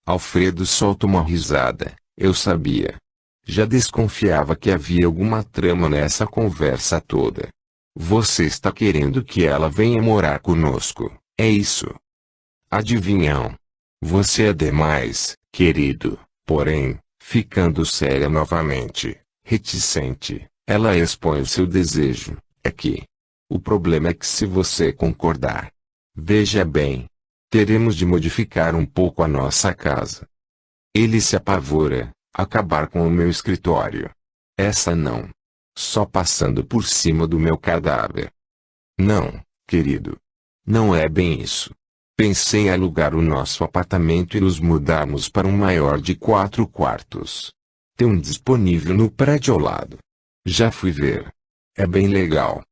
Alfredo solta uma risada. Eu sabia. Já desconfiava que havia alguma trama nessa conversa toda. Você está querendo que ela venha morar conosco, é isso? Adivinham? Você é demais, querido. Porém, ficando séria novamente, reticente, ela expõe o seu desejo. É que o problema é que se você concordar, veja bem, teremos de modificar um pouco a nossa casa. Ele se apavora. Acabar com o meu escritório. Essa não. Só passando por cima do meu cadáver. Não, querido. Não é bem isso. Pensei em alugar o nosso apartamento e nos mudarmos para um maior de 4 quartos. Tem um disponível no prédio ao lado. Já fui ver. É bem legal.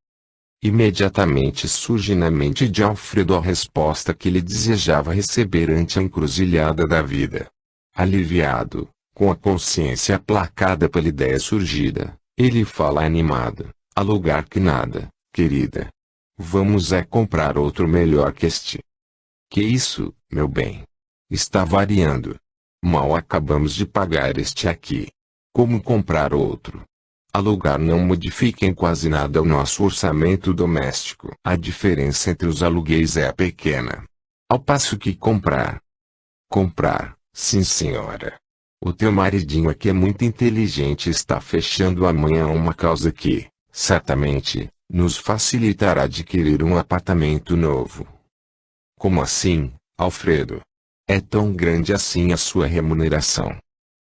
Imediatamente surge na mente de Alfredo a resposta que ele desejava receber ante a encruzilhada da vida. Aliviado, com a consciência aplacada pela ideia surgida, ele fala animado: alugar que nada, querida. Vamos comprar outro melhor que este. Que isso, meu bem? Está variando. Mal acabamos de pagar este aqui. Como comprar outro? Alugar não modifica em quase nada o nosso orçamento doméstico. A diferença entre os aluguéis é pequena. Ao passo que comprar. Comprar, sim senhora. O teu maridinho aqui é muito inteligente e está fechando amanhã uma causa que, certamente, nos facilitará adquirir um apartamento novo. Como assim, Alfredo? É tão grande assim a sua remuneração?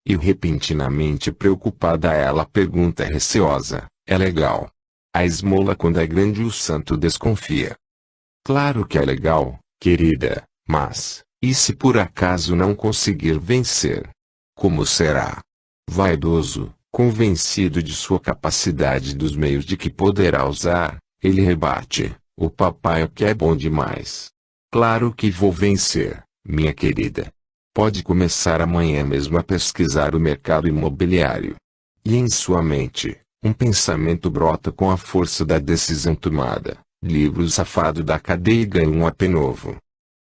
E repentinamente preocupada ela pergunta receosa: é legal? A esmola quando é grande o santo desconfia. Claro que é legal, querida, mas, e se por acaso não conseguir vencer? Como será? Vaidoso, convencido de sua capacidade e dos meios de que poderá usar, ele rebate: o papai é que é bom demais. Claro que vou vencer, minha querida. Pode começar amanhã mesmo a pesquisar o mercado imobiliário. E em sua mente, um pensamento brota com a força da decisão tomada: livre o safado da cadeia e ganhe um AP novo.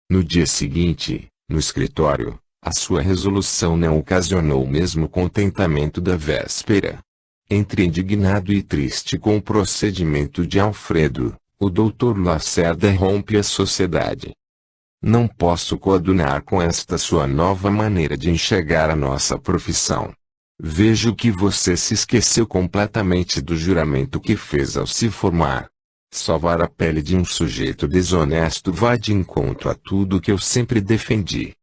No dia seguinte, no escritório, a sua resolução não ocasionou o mesmo contentamento da véspera. Entre indignado e triste com o procedimento de Alfredo, o Dr. Lacerda rompe a sociedade. Não posso coadunar com esta sua nova maneira de enxergar a nossa profissão. Vejo que você se esqueceu completamente do juramento que fez ao se formar. Salvar a pele de um sujeito desonesto vai de encontro a tudo que eu sempre defendi.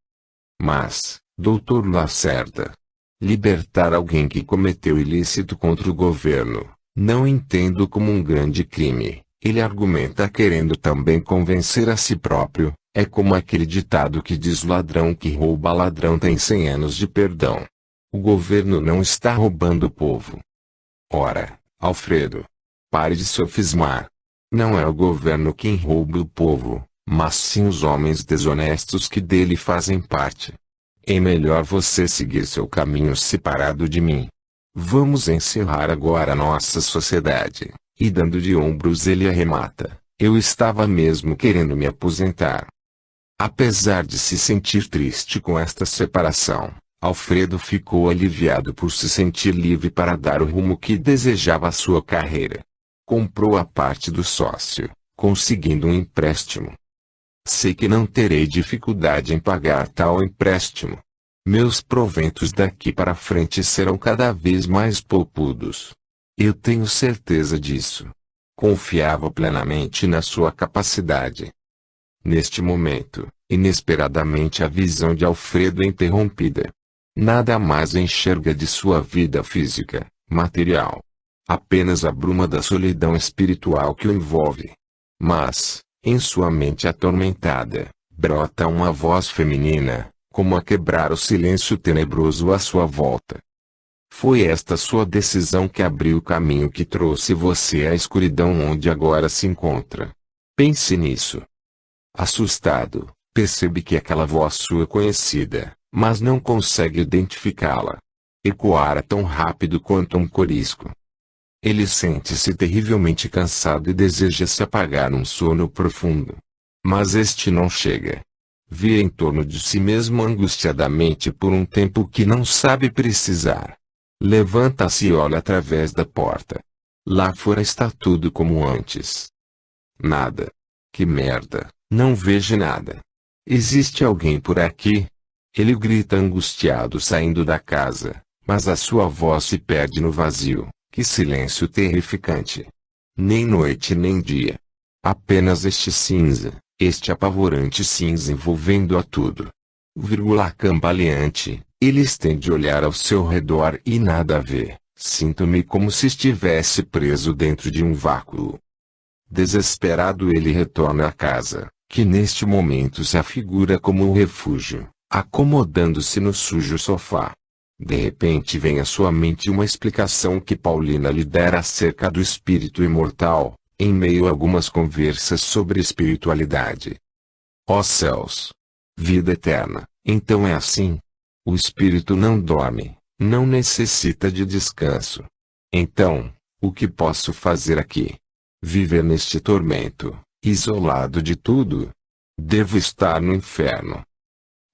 Mas, Dr. Lacerda, libertar alguém que cometeu ilícito contra o governo, não entendo como um grande crime. Ele argumenta querendo também convencer a si próprio. É como aquele ditado que diz: ladrão que rouba ladrão tem 100 anos de perdão. O governo não está roubando o povo. Ora, Alfredo, pare de sofismar. Não é o governo quem rouba o povo, mas sim os homens desonestos que dele fazem parte. É melhor você seguir seu caminho separado de mim. Vamos encerrar agora a nossa sociedade. E dando de ombros ele arremata: eu estava mesmo querendo me aposentar. Apesar de se sentir triste com esta separação, Alfredo ficou aliviado por se sentir livre para dar o rumo que desejava à sua carreira. Comprou a parte do sócio, conseguindo um empréstimo. Sei que não terei dificuldade em pagar tal empréstimo. Meus proventos daqui para frente serão cada vez mais poupudos. Eu tenho certeza disso. Confiava plenamente na sua capacidade. Neste momento, inesperadamente a visão de Alfredo é interrompida. Nada mais enxerga de sua vida física, material. Apenas a bruma da solidão espiritual que o envolve. Mas, em sua mente atormentada, brota uma voz feminina, como a quebrar o silêncio tenebroso à sua volta. Foi esta sua decisão que abriu o caminho que trouxe você à escuridão onde agora se encontra. Pense nisso. Assustado, percebe que aquela voz sua conhecida, mas não consegue identificá-la. Ecoara tão rápido quanto um corisco. Ele sente-se terrivelmente cansado e deseja se apagar num sono profundo. Mas este não chega. Vê em torno de si mesmo angustiadamente por um tempo que não sabe precisar. Levanta-se e olha através da porta. Lá fora está tudo como antes. Nada. Que merda, não vejo nada. Existe alguém por aqui? Ele grita angustiado saindo da casa, mas a sua voz se perde no vazio. Que silêncio terrificante. Nem noite nem dia. Apenas este cinza, este apavorante cinza envolvendo a tudo. Cambaleante, ele estende o olhar ao seu redor e nada vê. Sinto-me como se estivesse preso dentro de um vácuo. Desesperado ele retorna à casa, que neste momento se afigura como um refúgio, acomodando-se no sujo sofá. De repente vem à sua mente uma explicação que Paulina lhe dera acerca do espírito imortal, em meio a algumas conversas sobre espiritualidade. Ó céus! Vida eterna, então é assim? O espírito não dorme, não necessita de descanso. Então, o que posso fazer aqui? Viver neste tormento, isolado de tudo? Devo estar no inferno.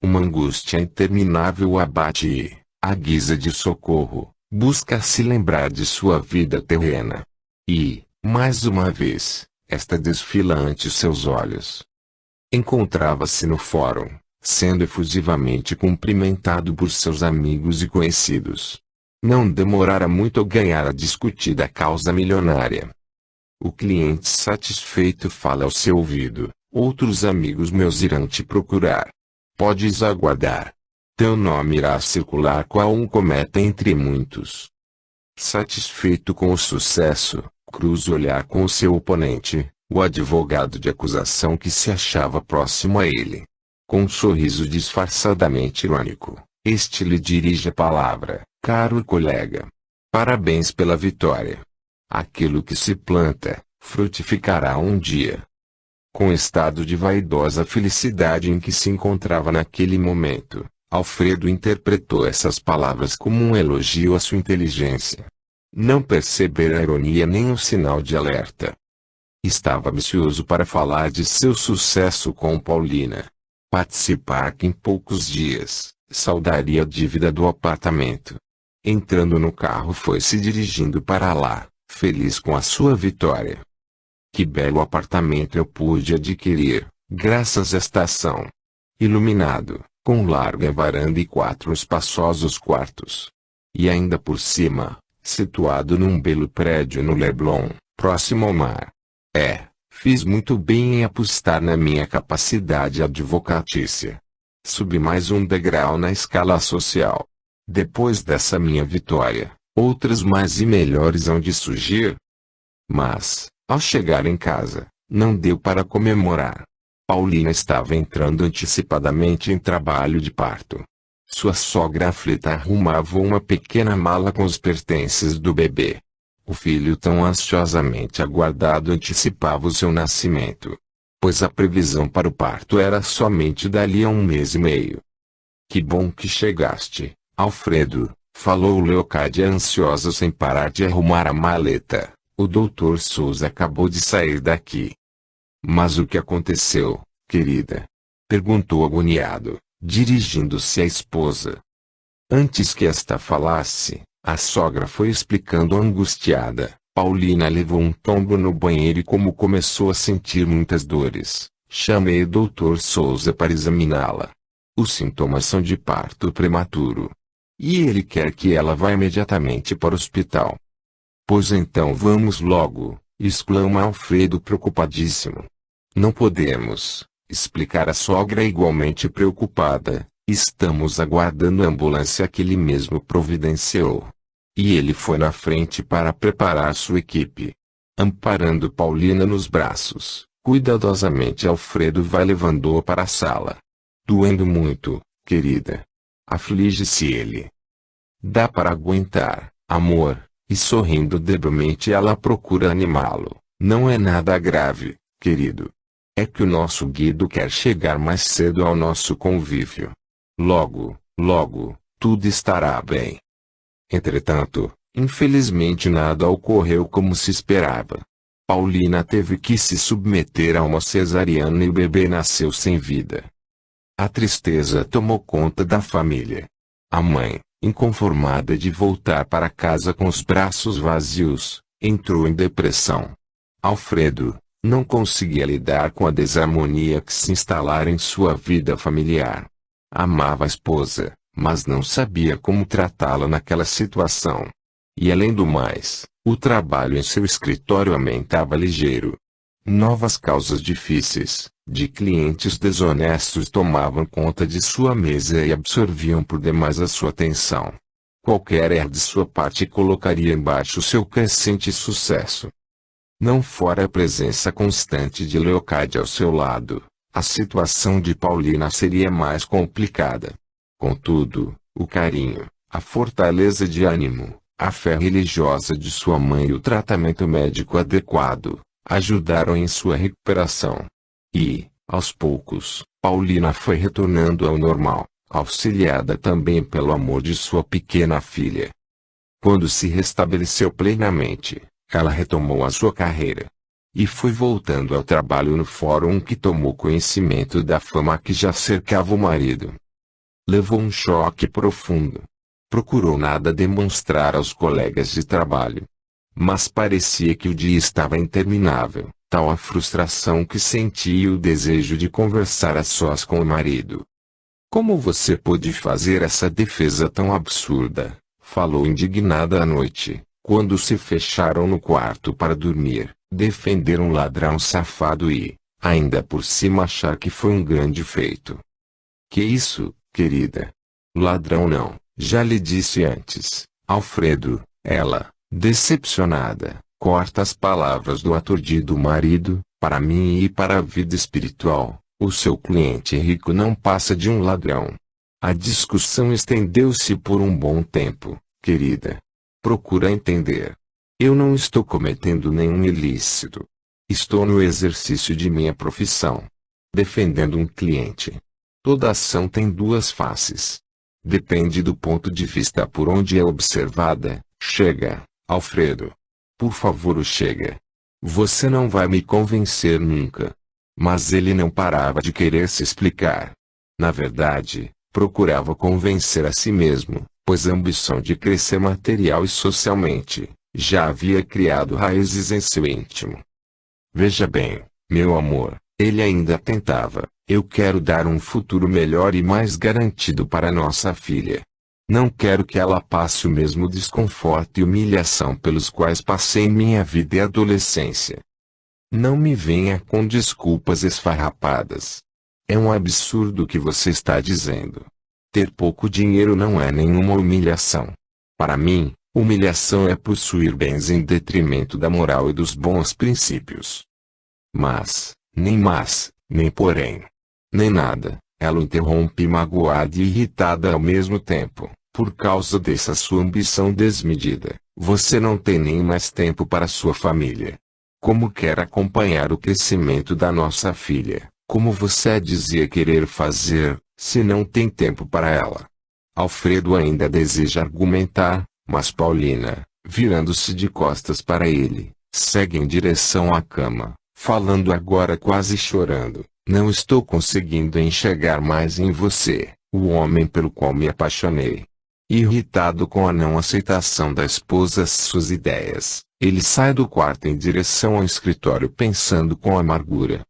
Uma angústia interminável o abate e, à guisa de socorro, busca se lembrar de sua vida terrena. E, mais uma vez, esta desfila ante seus olhos. Encontrava-se no fórum, sendo efusivamente cumprimentado por seus amigos e conhecidos. Não demorara muito a ganhar a discutida causa milionária. O cliente satisfeito fala ao seu ouvido: outros amigos meus irão te procurar. Podes aguardar. Teu nome irá circular qual um cometa entre muitos. Satisfeito com o sucesso, cruza o olhar com o seu oponente, o advogado de acusação que se achava próximo a ele. Com um sorriso disfarçadamente irônico, este lhe dirige a palavra: caro colega. Parabéns pela vitória. Aquilo que se planta, frutificará um dia. Com o estado de vaidosa felicidade em que se encontrava naquele momento, Alfredo interpretou essas palavras como um elogio à sua inteligência. Não percebera a ironia nem o sinal de alerta. Estava ansioso para falar de seu sucesso com Paulina. Participar que em poucos dias, saldaria a dívida do apartamento. Entrando no carro foi se dirigindo para lá, feliz com a sua vitória. Que belo apartamento eu pude adquirir, graças a esta ação. Iluminado, com larga varanda e 4 espaçosos quartos. E ainda por cima, situado num belo prédio no Leblon, próximo ao mar. Fiz muito bem em apostar na minha capacidade advocatícia. Subi mais um degrau na escala social. Depois dessa minha vitória, outras mais e melhores hão de surgir. Mas, ao chegar em casa, não deu para comemorar. Paulina estava entrando antecipadamente em trabalho de parto. Sua sogra aflita arrumava uma pequena mala com os pertences do bebê. O filho tão ansiosamente aguardado antecipava o seu nascimento, pois a previsão para o parto era somente dali a 1 mês e meio. Que bom que chegaste, Alfredo, falou Leocádia ansiosa sem parar de arrumar a maleta. O Dr. Souza acabou de sair daqui. Mas o que aconteceu, querida? Perguntou agoniado, dirigindo-se à esposa. Antes que esta falasse, a sogra foi explicando angustiada. Paulina levou um tombo no banheiro e como começou a sentir muitas dores, chamei o Dr. Souza para examiná-la. Os sintomas são de parto prematuro. E ele quer que ela vá imediatamente para o hospital. Pois então vamos logo, exclama Alfredo preocupadíssimo. Não podemos, explicar a sogra igualmente preocupada. Estamos aguardando a ambulância que ele mesmo providenciou. E ele foi na frente para preparar sua equipe. Amparando Paulina nos braços, cuidadosamente Alfredo vai levando-a para a sala. Doendo muito, querida. Aflige-se ele. Dá para aguentar, amor. E sorrindo debilmente ela procura animá-lo. Não é nada grave, querido. É que o nosso Guido quer chegar mais cedo ao nosso convívio. Logo, logo, tudo estará bem. Entretanto, infelizmente nada ocorreu como se esperava. Paulina teve que se submeter a uma cesariana e o bebê nasceu sem vida. A tristeza tomou conta da família. A mãe, inconformada de voltar para casa com os braços vazios, entrou em depressão. Alfredo não conseguia lidar com a desarmonia que se instalara em sua vida familiar. Amava a esposa, mas não sabia como tratá-la naquela situação. E além do mais, o trabalho em seu escritório aumentava ligeiro. Novas causas difíceis, de clientes desonestos tomavam conta de sua mesa e absorviam por demais a sua atenção. Qualquer erro de sua parte colocaria embaixo seu crescente sucesso. Não fora a presença constante de Leocádia ao seu lado, a situação de Paulina seria mais complicada. Contudo, o carinho, a fortaleza de ânimo, a fé religiosa de sua mãe e o tratamento médico adequado, ajudaram em sua recuperação. E, aos poucos, Paulina foi retornando ao normal, auxiliada também pelo amor de sua pequena filha. Quando se restabeleceu plenamente, ela retomou a sua carreira. E foi voltando ao trabalho no fórum que tomou conhecimento da fama que já cercava o marido. Levou um choque profundo. Procurou nada demonstrar aos colegas de trabalho. Mas parecia que o dia estava interminável, tal a frustração que sentia e o desejo de conversar a sós com o marido. Como você pôde fazer essa defesa tão absurda? Falou indignada à noite, quando se fecharam no quarto para dormir. Defender um ladrão safado e, ainda por cima achar que foi um grande feito. Que isso, querida? Ladrão não, já lhe disse antes, Alfredo. Ela, decepcionada, corta as palavras do aturdido marido. Para mim e para a vida espiritual, o seu cliente rico não passa de um ladrão. A discussão estendeu-se por um bom tempo, querida. Procura entender. Eu não estou cometendo nenhum ilícito. Estou no exercício de minha profissão. Defendendo um cliente. Toda ação tem duas faces. Depende do ponto de vista por onde é observada. Chega, Alfredo. Por favor, chega. Você não vai me convencer nunca. Mas ele não parava de querer se explicar. Na verdade, procurava convencer a si mesmo, pois a ambição de crescer material e socialmente já havia criado raízes em seu íntimo. Veja bem, meu amor, ele ainda tentava. Eu quero dar um futuro melhor e mais garantido para nossa filha. Não quero que ela passe o mesmo desconforto e humilhação pelos quais passei em minha vida e adolescência. Não me venha com desculpas esfarrapadas. É um absurdo o que você está dizendo. Ter pouco dinheiro não é nenhuma humilhação. Para mim, humilhação é possuir bens em detrimento da moral e dos bons princípios. Nem porém, nem nada, ela interrompe magoada e irritada ao mesmo tempo. Por causa dessa sua ambição desmedida, você não tem nem mais tempo para sua família. Como quer acompanhar o crescimento da nossa filha, como você dizia querer fazer, se não tem tempo para ela? Alfredo ainda deseja argumentar, mas Paulina, virando-se de costas para ele, segue em direção à cama, falando agora quase chorando. Não estou conseguindo enxergar mais em você, o homem pelo qual me apaixonei. Irritado com a não aceitação da esposa às suas ideias, ele sai do quarto em direção ao escritório pensando com amargura.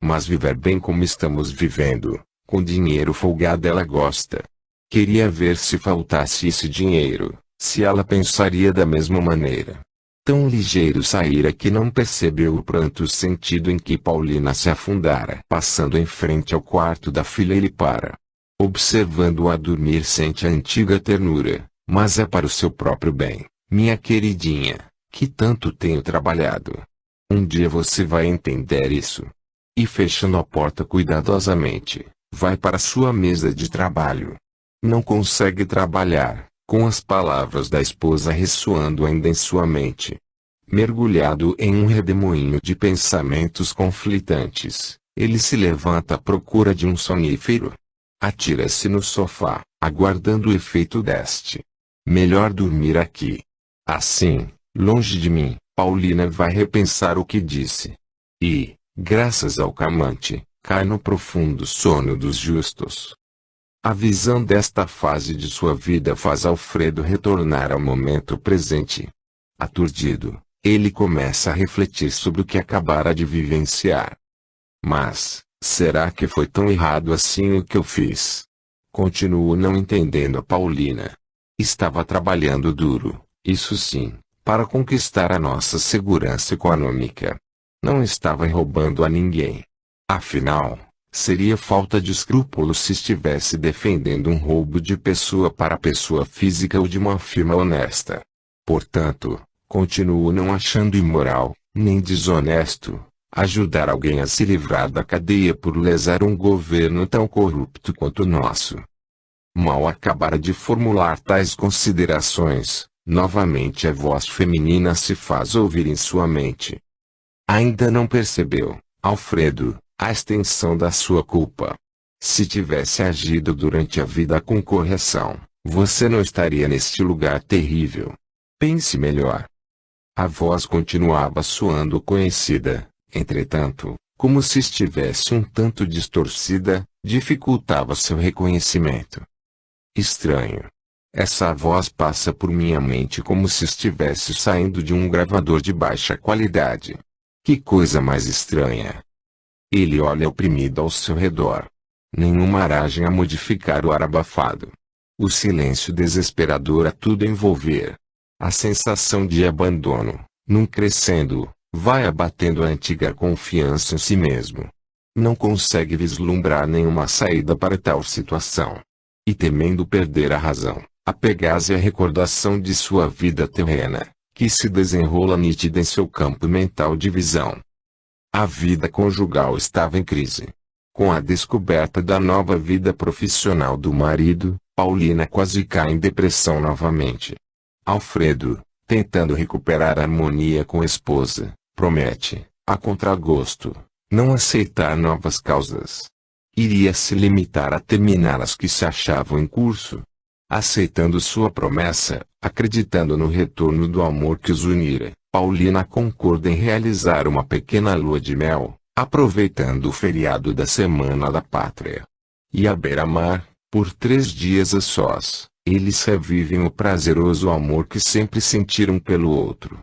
Mas viver bem como estamos vivendo, com dinheiro folgado ela gosta. Queria ver se faltasse esse dinheiro, se ela pensaria da mesma maneira. Tão ligeiro saíra que não percebeu o pranto sentido em que Paulina se afundara. Passando em frente ao quarto da filha ele para. Observando-a dormir sente a antiga ternura, mas é para o seu próprio bem, minha queridinha, que tanto tenho trabalhado. Um dia você vai entender isso. E fechando a porta cuidadosamente, vai para sua mesa de trabalho. Não consegue trabalhar, com as palavras da esposa ressoando ainda em sua mente. Mergulhado em um redemoinho de pensamentos conflitantes, ele se levanta à procura de um sonífero. Atira-se no sofá, aguardando o efeito deste. Melhor dormir aqui. Assim, longe de mim, Paulina vai repensar o que disse. E, graças ao calmante, cai no profundo sono dos justos. A visão desta fase de sua vida faz Alfredo retornar ao momento presente. Aturdido, ele começa a refletir sobre o que acabara de vivenciar. Mas, será que foi tão errado assim o que eu fiz? Continuo não entendendo a Paulina. Estava trabalhando duro, isso sim, para conquistar a nossa segurança econômica. Não estava roubando a ninguém. Afinal, seria falta de escrúpulos se estivesse defendendo um roubo de pessoa para pessoa física ou de uma firma honesta. Portanto, continuo não achando imoral, nem desonesto, ajudar alguém a se livrar da cadeia por lesar um governo tão corrupto quanto o nosso. Mal acabara de formular tais considerações, novamente a voz feminina se faz ouvir em sua mente. Ainda não percebeu, Alfredo, a extensão da sua culpa. Se tivesse agido durante a vida com correção, você não estaria neste lugar terrível. Pense melhor. A voz continuava soando conhecida, entretanto, como se estivesse um tanto distorcida, dificultava seu reconhecimento. Estranho. Essa voz passa por minha mente como se estivesse saindo de um gravador de baixa qualidade. Que coisa mais estranha. Ele olha oprimido ao seu redor. Nenhuma aragem a modificar o ar abafado. O silêncio desesperador a tudo envolver. A sensação de abandono, num crescendo, vai abatendo a antiga confiança em si mesmo. Não consegue vislumbrar nenhuma saída para tal situação. E temendo perder a razão, apega-se à recordação de sua vida terrena, que se desenrola nítida em seu campo mental de visão. A vida conjugal estava em crise. Com a descoberta da nova vida profissional do marido, Paulina quase cai em depressão novamente. Alfredo, tentando recuperar a harmonia com a esposa, promete, a contragosto, não aceitar novas causas. Iria se limitar a terminar as que se achavam em curso. Aceitando sua promessa, acreditando no retorno do amor que os unira, Paulina concorda em realizar uma pequena lua de mel, aproveitando o feriado da Semana da Pátria. E à beira-mar, por 3 dias a sós, eles revivem o prazeroso amor que sempre sentiram pelo outro.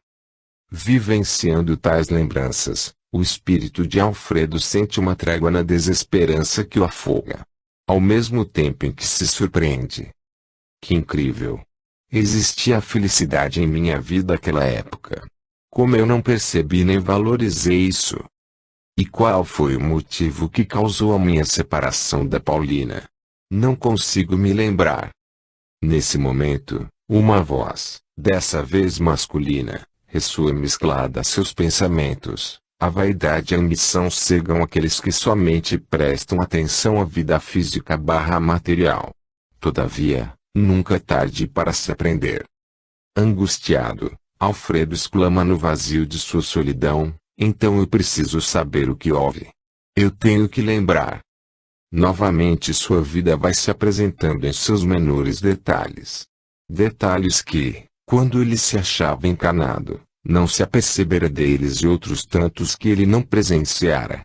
Vivenciando tais lembranças, o espírito de Alfredo sente uma trégua na desesperança que o afoga. Ao mesmo tempo em que se surpreende. Que incrível! Existia a felicidade em minha vida naquela época. Como eu não percebi nem valorizei isso? E qual foi o motivo que causou a minha separação da Paulina? Não consigo me lembrar. Nesse momento, uma voz, dessa vez masculina, ressoa mesclada a seus pensamentos. A vaidade e a ambição cegam aqueles que somente prestam atenção à vida física barra material. Todavia, nunca é tarde para se aprender. Angustiado, Alfredo exclama no vazio de sua solidão: então eu preciso saber o que houve. Eu tenho que lembrar. Novamente sua vida vai se apresentando em seus menores detalhes. Detalhes que, quando ele se achava encanado, não se apercebera deles e outros tantos que ele não presenciara.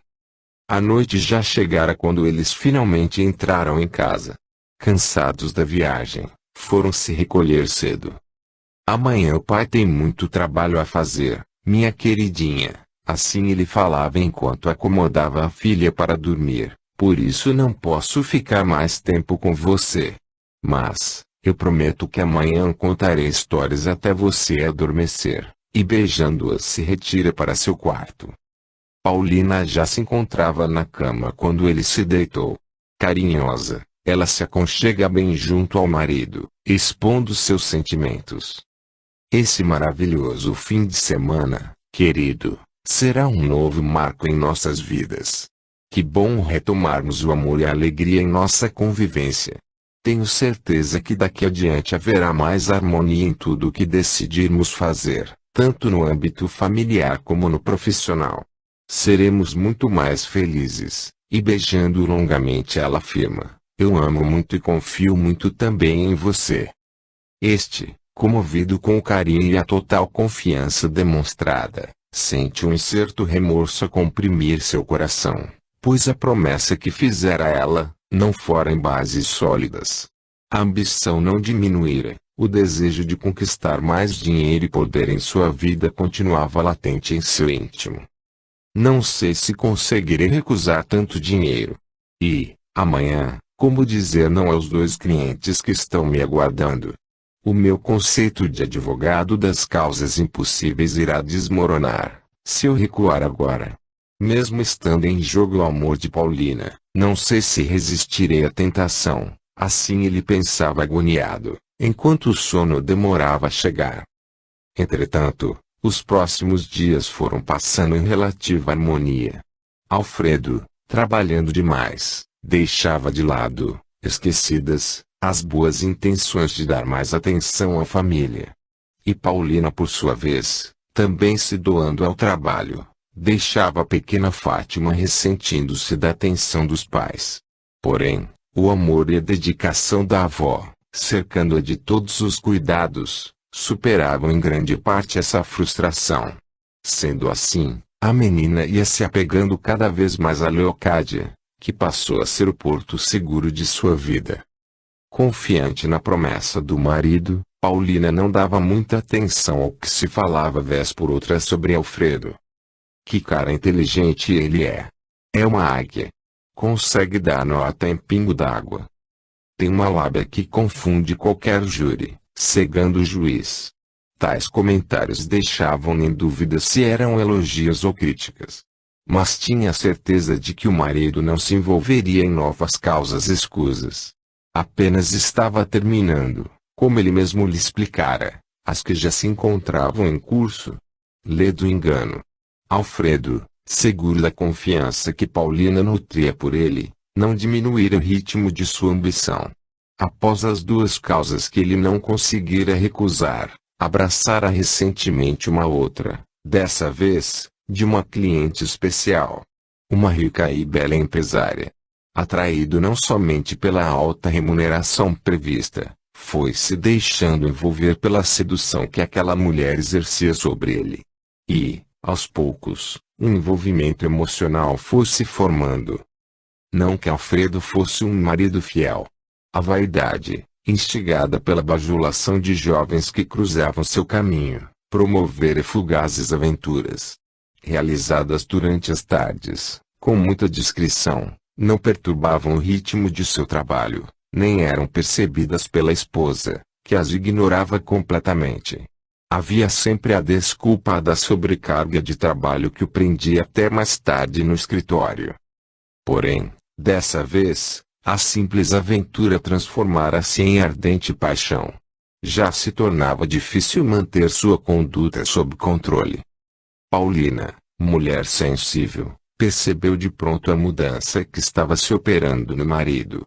A noite já chegara quando eles finalmente entraram em casa. Cansados da viagem, foram se recolher cedo. Amanhã o pai tem muito trabalho a fazer, minha queridinha, assim ele falava enquanto acomodava a filha para dormir, por isso não posso ficar mais tempo com você. Mas, eu prometo que amanhã contarei histórias até você adormecer. E beijando-a se retira para seu quarto. Paulina já se encontrava na cama quando ele se deitou. Carinhosa, ela se aconchega bem junto ao marido, expondo seus sentimentos. Esse maravilhoso fim de semana, querido, será um novo marco em nossas vidas. Que bom retomarmos o amor e a alegria em nossa convivência. Tenho certeza que daqui adiante haverá mais harmonia em tudo o que decidirmos fazer, tanto no âmbito familiar como no profissional. Seremos muito mais felizes. E beijando longamente ela afirma: eu amo muito e confio muito também em você. Este, comovido com o carinho e a total confiança demonstrada, sente um certo remorso a comprimir seu coração, pois a promessa que fizera ela, não fora em bases sólidas. A ambição não diminuíra. O desejo de conquistar mais dinheiro e poder em sua vida continuava latente em seu íntimo. Não sei se conseguirei recusar tanto dinheiro. E, amanhã, como dizer não aos 2 clientes que estão me aguardando? O meu conceito de advogado das causas impossíveis irá desmoronar, se eu recuar agora. Mesmo estando em jogo o amor de Paulina, não sei se resistirei à tentação, assim ele pensava agoniado, enquanto o sono demorava a chegar. Entretanto, os próximos dias foram passando em relativa harmonia. Alfredo, trabalhando demais, deixava de lado, esquecidas, as boas intenções de dar mais atenção à família. E Paulina, por sua vez, também se doando ao trabalho, deixava a pequena Fátima ressentindo-se da atenção dos pais. Porém, o amor e a dedicação da avó, cercando-a de todos os cuidados, superavam em grande parte essa frustração. Sendo assim, a menina ia se apegando cada vez mais a Leocádia, que passou a ser o porto seguro de sua vida. Confiante na promessa do marido, Paulina não dava muita atenção ao que se falava vez por outra sobre Alfredo. Que cara inteligente ele é! É uma águia. Consegue dar nota em pingo d'água. Tem uma lábia que confunde qualquer júri, cegando o juiz. Tais comentários deixavam em dúvida se eram elogios ou críticas. Mas tinha certeza de que o marido não se envolveria em novas causas escusas. Apenas estava terminando, como ele mesmo lhe explicara, as que já se encontravam em curso. Lê do engano. Alfredo, seguro da confiança que Paulina nutria por ele, não diminuíra o ritmo de sua ambição. Após as 2 causas que ele não conseguira recusar, abraçara recentemente uma outra, dessa vez, de uma cliente especial. Uma rica e bela empresária. Atraído não somente pela alta remuneração prevista, foi se deixando envolver pela sedução que aquela mulher exercia sobre ele. E, aos poucos, um envolvimento emocional fosse formando. Não que Alfredo fosse um marido fiel. A vaidade, instigada pela bajulação de jovens que cruzavam seu caminho, promovera fugazes aventuras. Realizadas durante as tardes, com muita discrição, não perturbavam o ritmo de seu trabalho, nem eram percebidas pela esposa, que as ignorava completamente. Havia sempre a desculpa da sobrecarga de trabalho que o prendia até mais tarde no escritório. Porém, dessa vez, a simples aventura transformara-se em ardente paixão. Já se tornava difícil manter sua conduta sob controle. Paulina, mulher sensível, percebeu de pronto a mudança que estava se operando no marido.